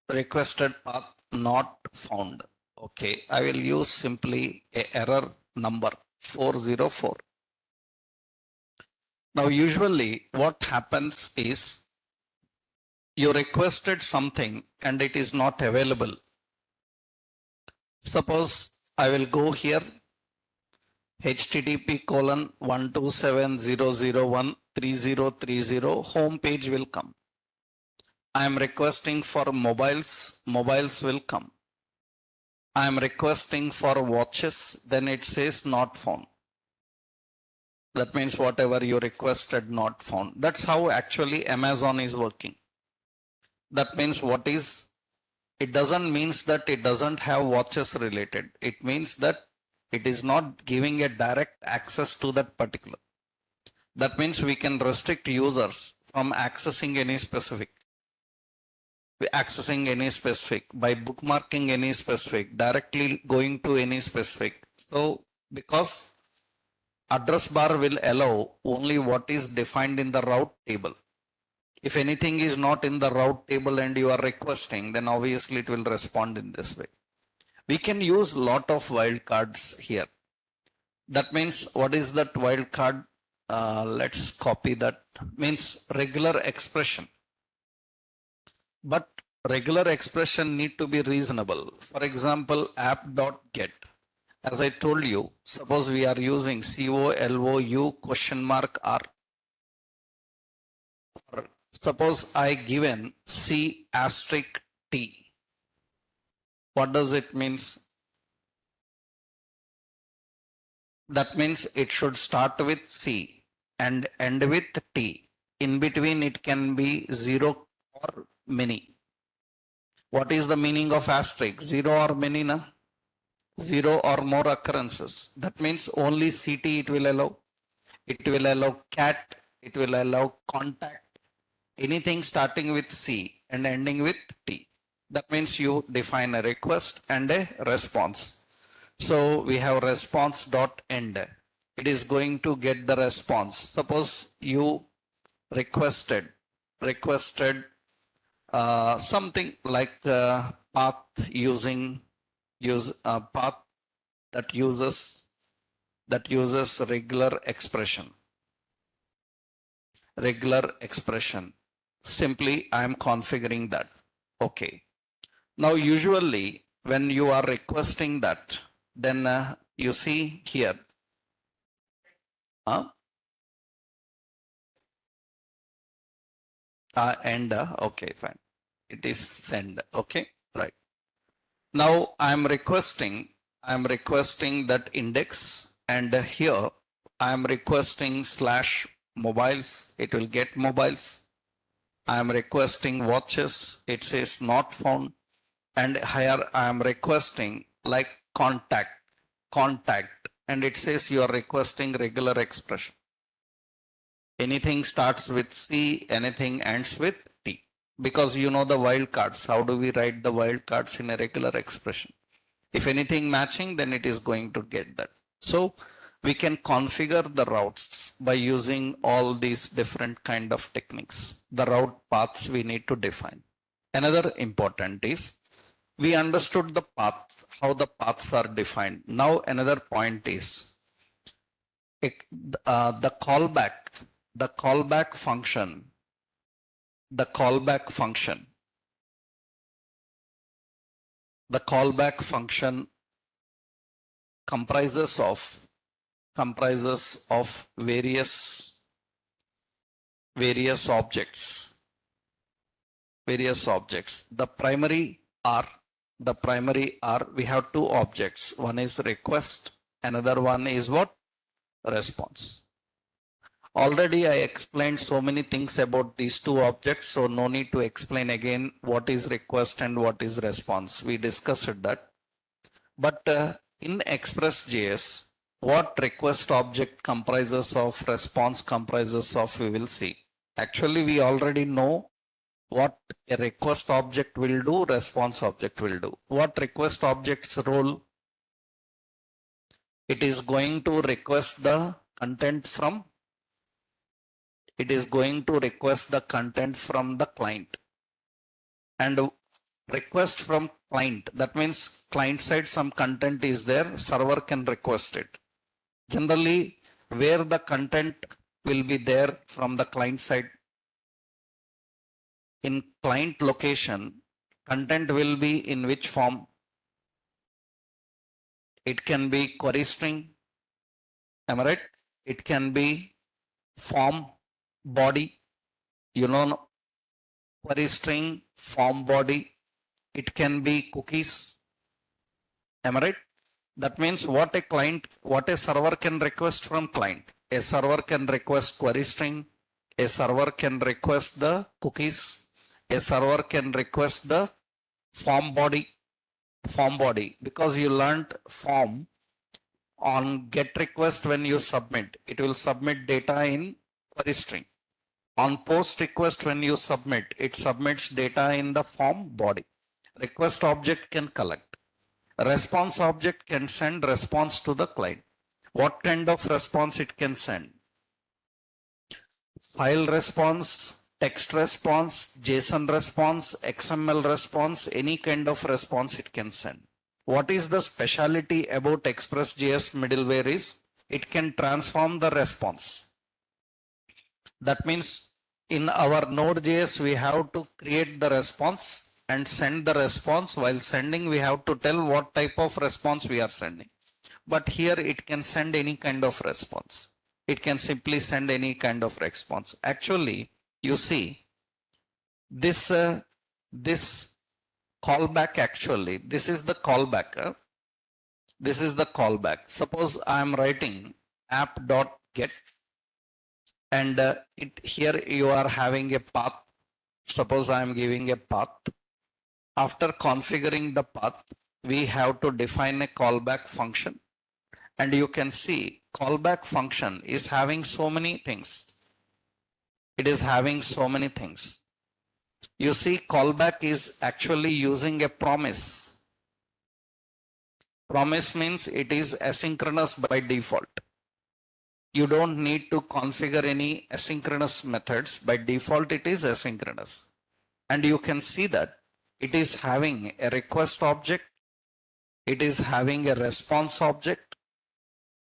requested path not found. Okay, I will use simply a error number 404. Now usually what happens is you requested something and it is not available. Suppose I will go here http://127.001.3030 home page will come. I am requesting for mobiles will come. I am requesting for watches, then it says not found. That means whatever you requested not found. That's how actually Amazon is working. That means it doesn't mean that it doesn't have watches related. It means that it is not giving a direct access to that particular. That means we can restrict users from accessing any specific by bookmarking any specific, directly going to any specific. So because address bar will allow only what is defined in the route table. If anything is not in the route table and you are requesting, then obviously it will respond in this way. We can use lot of wildcards here. That means what is that wildcard? Let's copy that. Means regular expression. But regular expression need to be reasonable. For example, app.get. As I told you, suppose we are using COLOU question mark R. Or suppose I given C asterisk T. What does it means? That means it should start with C and end with T. In between it can be 0 or many. What is the meaning of asterisk? Zero or many, na? Zero or more occurrences. That means only CT it will allow. It will allow cat. It will allow contact. Anything starting with C and ending with T. That means you define a request and a response. So we have response dot end. It is going to get the response. Suppose you requested something like path path that uses regular expression. Simply I am configuring that. Okay. Now usually when you are requesting that, then you see here, and okay, fine. It is send. Okay, right. Now I'm requesting that index, and here I'm requesting slash mobiles. It will get mobiles. I'm requesting watches. It says not found. And here I am requesting like contact, and it says you are requesting regular expression. Anything starts with C, anything ends with T. Because you know the wildcards. How do we write the wildcards in a regular expression? If anything matching, then it is going to get that. So we can configure the routes by using all these different kind of techniques. The route paths we need to define. Another important is we understood the path, how the paths are defined. Now another point is the callback function comprises of various objects. The primary are we have two objects. One is request, another one is what? Response. Already I explained so many things about these two objects, so no need to explain again what is request and what is response. We discussed that. But in Express.js, what request object comprises of, response comprises of, we will see. Actually, we already know what a request object will do, response object will do. What request object's role? It is going to request the content from the client, and request from client, that means client side some content is there, server can request it. Generally, where the content will be there from the client side? In client location, content will be in which form? It can be query string, am I right? It can be form body, query string, form body. It can be cookies, am I right? That means what a server can request from client. A server can request query string, a server can request the cookies, a server can request the form body, because you learned form on get request. When you submit, it will submit data in query string. On post request, when you submit, it submits data in the form body. Request object can collect. Response object can send response to the client. What kind of response it can send? File response, text response, JSON response, XML response, any kind of response it can send. What is the specialty about Express.js middleware is it can transform the response. That means in our Node.js, we have to create the response and send the response. While sending, we have to tell what type of response we are sending. But here it can send any kind of response. It can simply send any kind of response. Actually, you see, this callback, actually, this is the callback. This is the callback. Suppose I am writing app.get, and here you are having a path. Suppose I am giving a path. After configuring the path, we have to define a callback function. And you can see callback function is having so many things. It is having so many things. You see, callback is actually using a promise. Promise means it is asynchronous by default. You don't need to configure any asynchronous methods. By default, it is asynchronous. And you can see that it is having a request object, it is having a response object,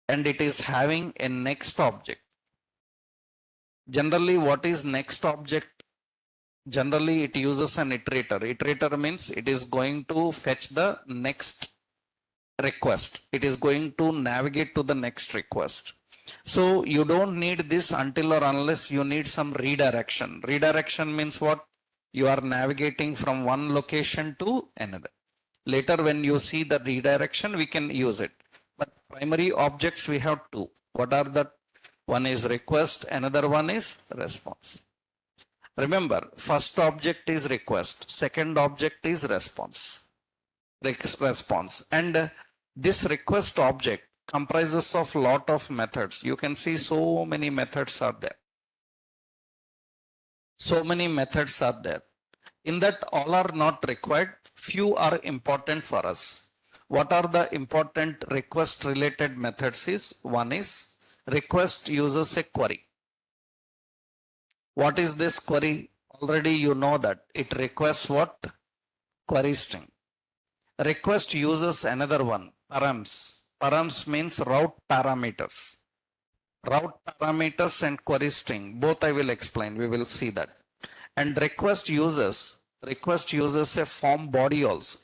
and it is having a next object. Generally, what is next object? Generally, it uses an iterator. Iterator means it is going to fetch the next request. It is going to navigate to the next request. So you don't need this until or unless you need some redirection. Redirection means what? You are navigating from one location to another. Later, when you see the redirection, we can use it. But primary objects, we have two. What are the? One is request, another one is response. Remember, first object is request, second object is response. And this request object comprises of lot of methods. You can see so many methods are there. So many methods are there. In that, all are not required. Few are important for us. What are the important request related methods is? One is request uses a query. What is this query? Already you know that it requests what? Query string. Request uses another one, params. Params means route parameters. Route parameters and query string, both I will explain, we will see that. And request uses a form body also.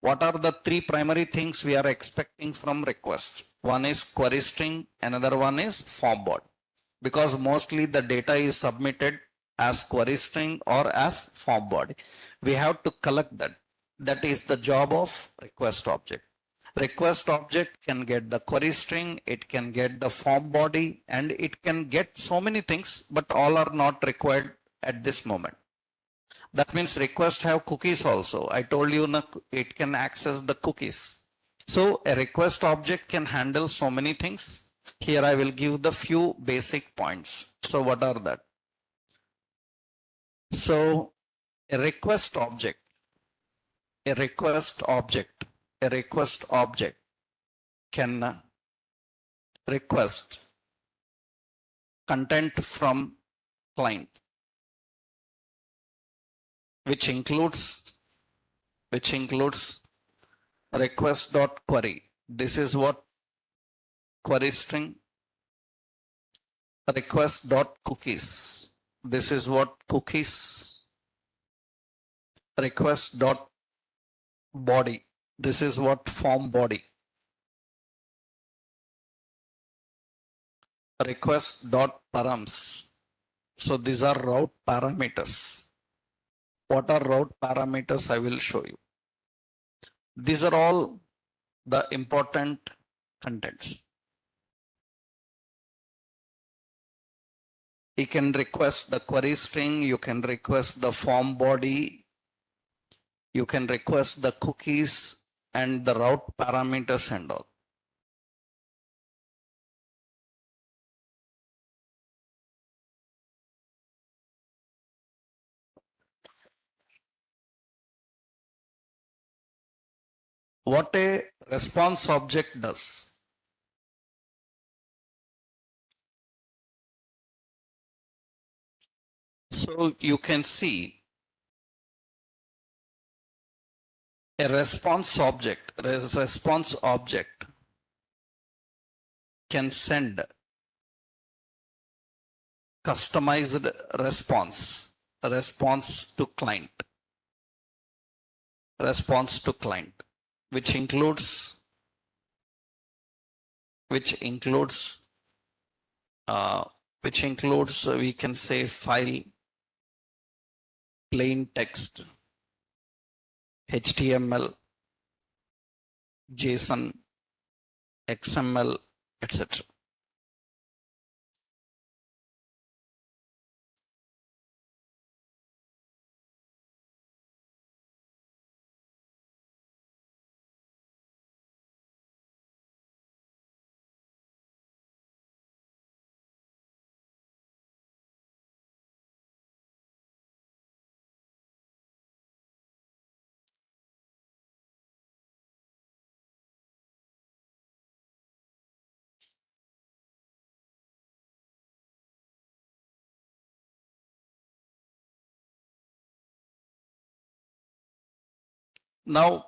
What are the three primary things we are expecting from request? One is query string, another one is form body. Because mostly the data is submitted as query string or as form body. We have to collect that. That is the job of request object. Request object can get the query string, it can get the form body, and it can get so many things, but all are not required at this moment. That means request have cookies also. I told you it can access the cookies. So a request object can handle so many things. Here I will give the few basic points. So what are that? So a request object can request content from client, which includes request.query. This is what query string. Request.cookies. This is what cookies. Request.body. This is what form body. Request.params. So these are route parameters. What are route parameters? I will show you. These are all the important contents. You can request the query string, you can request the form body, you can request the cookies and the route parameters and all. What a response object does. So you can see a response object can send customized response to client, which includes we can say file, plain text, HTML, JSON, XML, etc. Now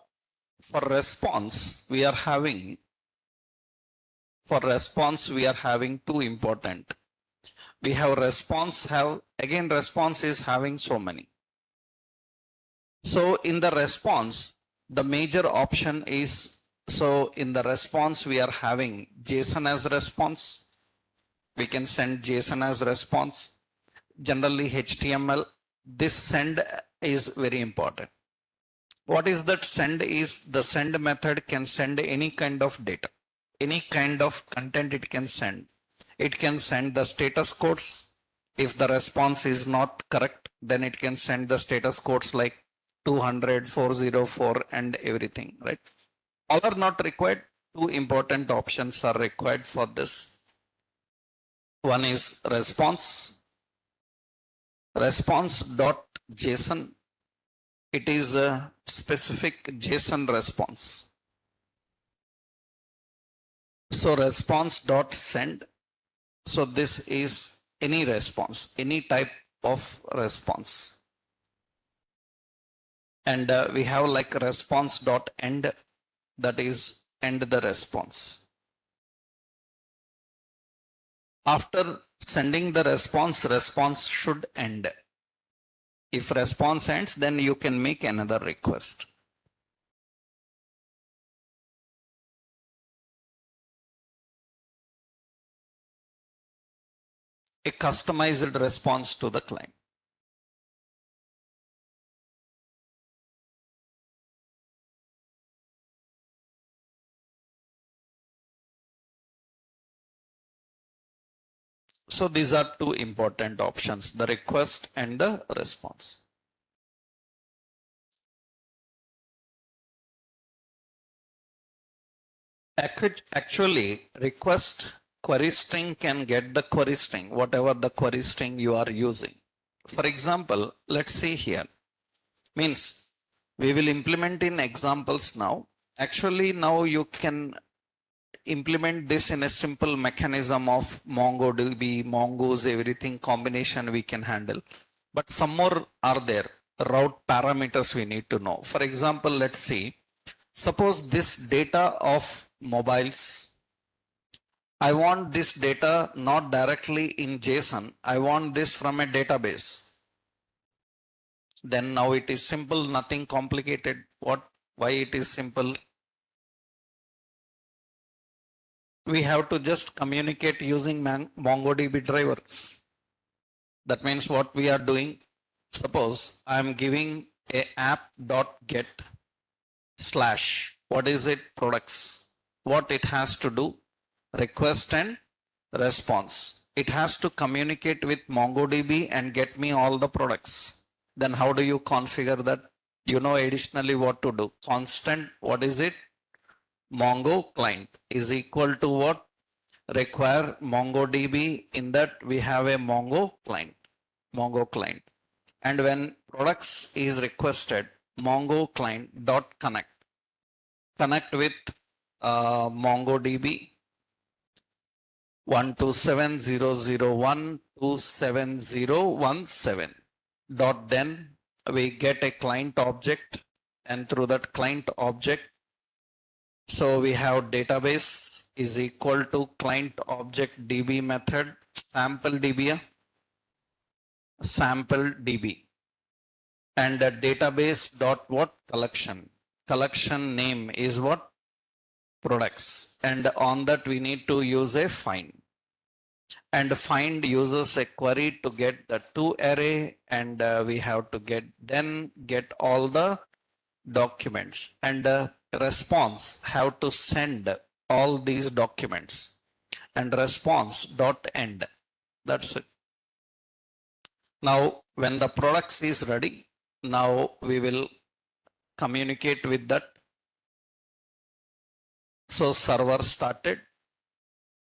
for response we are having two important. We have response is having so many. So in the response, the major option is, so in the response we are having JSON as response. We can send JSON as response. Generally HTML. This send is very important. What is that send is, the send method can send any kind of data, any kind of content it can send. It can send the status codes. If the response is not correct, then it can send the status codes like 200, 404 and everything, right? All are not required. Two important options are required for this. One is response.json. It is a specific JSON response. So response.send. So this is any response, any type of response. And we have like response.end, that is end the response. After sending the response should end. If response ends, then you can make another request. A customized response to the client. So these are two important options, the request and the response. Actually, request query string can get the query string, whatever the query string you are using. For example, let's see here. Means we will implement in examples now. Actually, now you can implement this in a simple mechanism of MongoDB, Mongoose, everything combination we can handle. But some more are there, route parameters we need to know. For example, let's see. Suppose this data of mobiles, I want this data not directly in JSON. I want this from a database. Then now it is simple, nothing complicated. Why it is simple? We have to just communicate using MongoDB drivers. That means what we are doing, suppose I am giving a app.get slash, what is it, products. What it has to do, request and response. It has to communicate with MongoDB and get me all the products. Then how do you configure that? You know additionally what to do. Constant, what is it? Mongo client is equal to what? Require MongoDB. In that we have a Mongo client. And when products is requested, Mongo client dot connect with MongoDB 127.0.0.1 dot, then we get a client object, and through that client object, so we have database is equal to client object DB method sample DB, and the database dot what? Collection name is what? Products. And on that we need to use a find, and find uses a query to get the two array, and we have to get all the documents, and response have to send all these documents, and response dot end. That's it. Now when the products is ready, now we will communicate with that. So server started,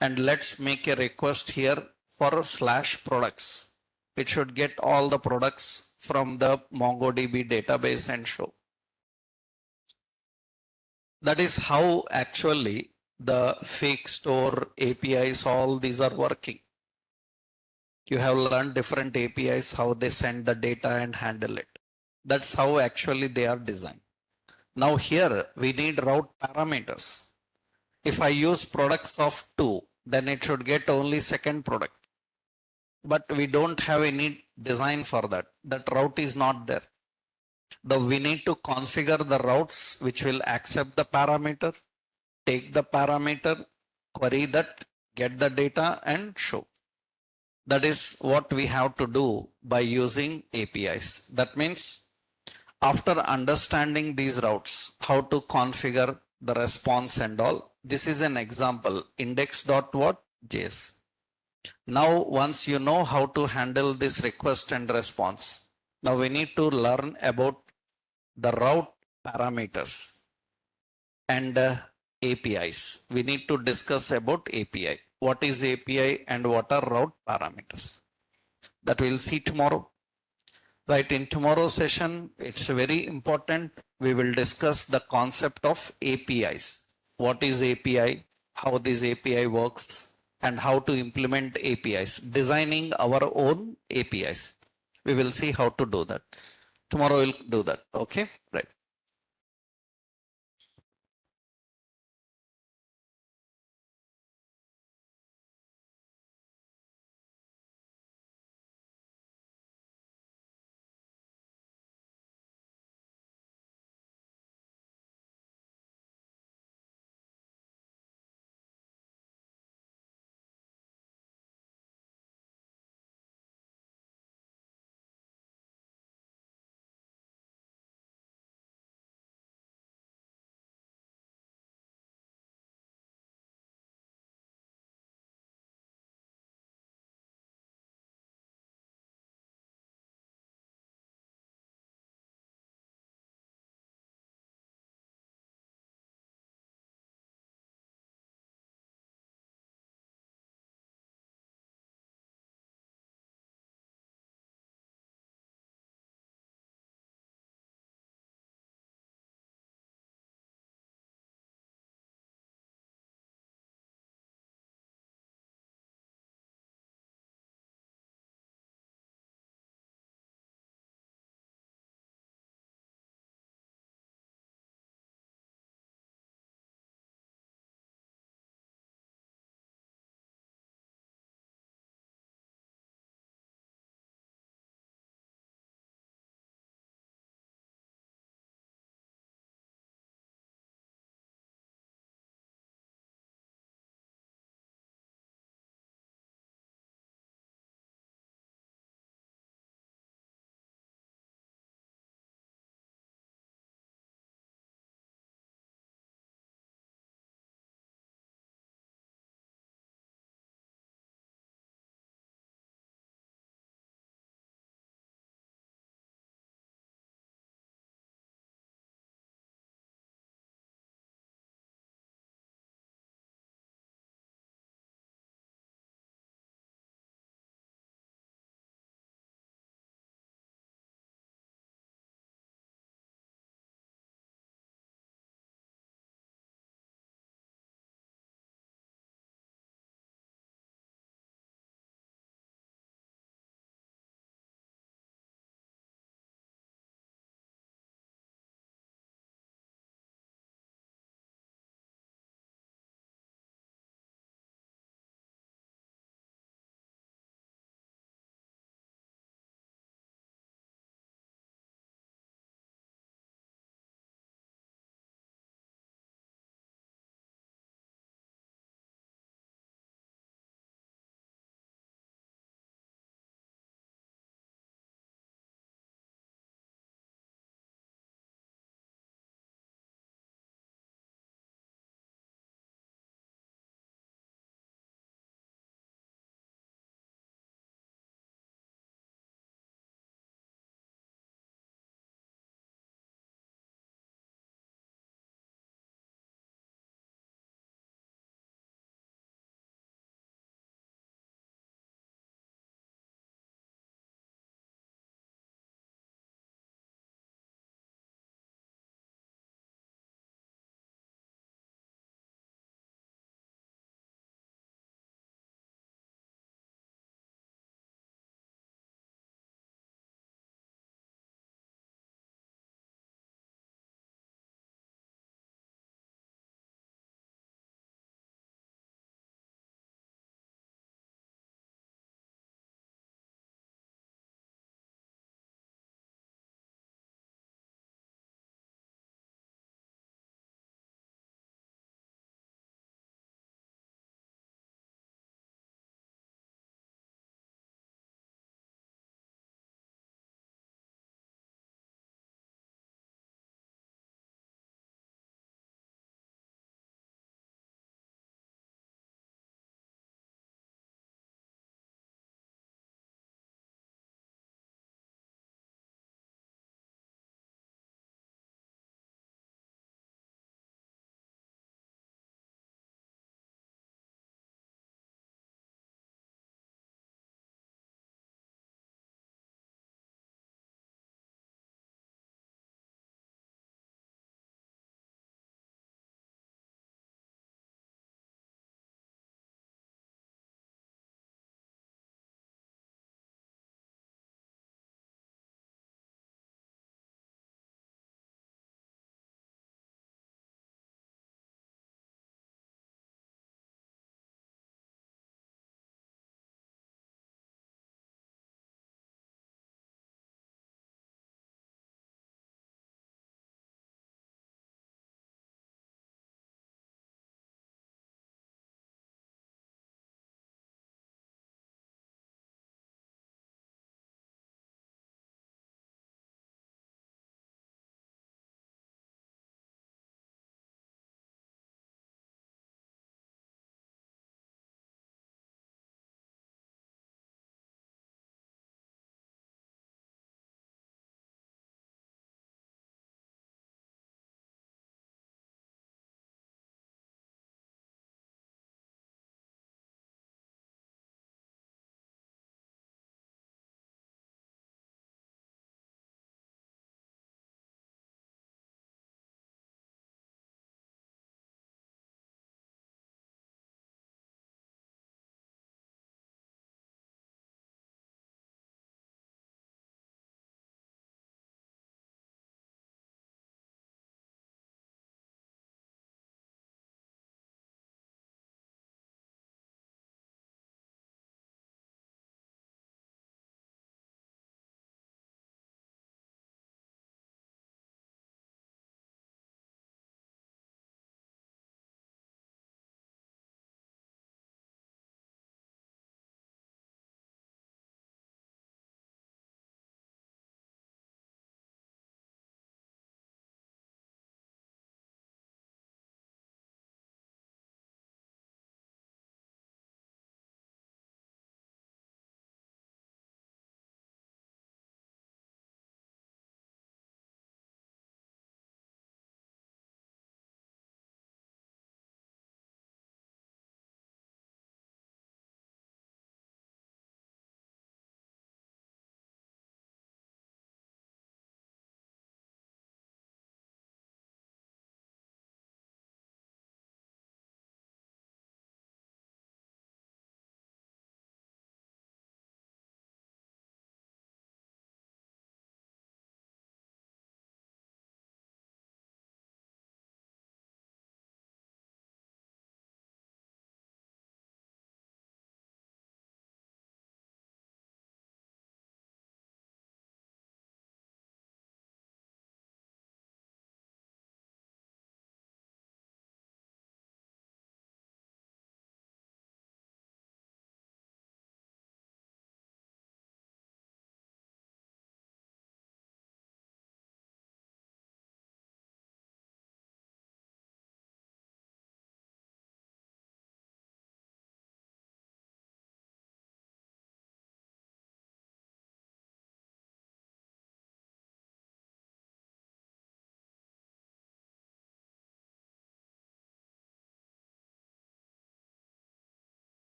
and let's make a request here for /products. It should get all the products from the MongoDB database and show. That is how actually the fake store APIs, all these are working. You have learned different APIs, how they send the data and handle it. That's how actually they are designed. Now here we need route parameters. If I use products of 2, then it should get only second product. But we don't have any design for that. That route is not there. We need to configure the routes which will accept the parameter, take the parameter, query that, get the data and show. That is what we have to do by using APIs. That means after understanding these routes, how to configure the response and all, this is an example, index.what.js. Now, once you know how to handle this request and response, now we need to learn about the route parameters and APIs. We need to discuss about API. What is API and what are route parameters? That we'll see tomorrow. Right, in tomorrow's session, it's very important. We will discuss the concept of APIs. What is API? How this API works? And how to implement APIs, designing our own APIs. We will see how to do that. Tomorrow we'll do that. Okay, right.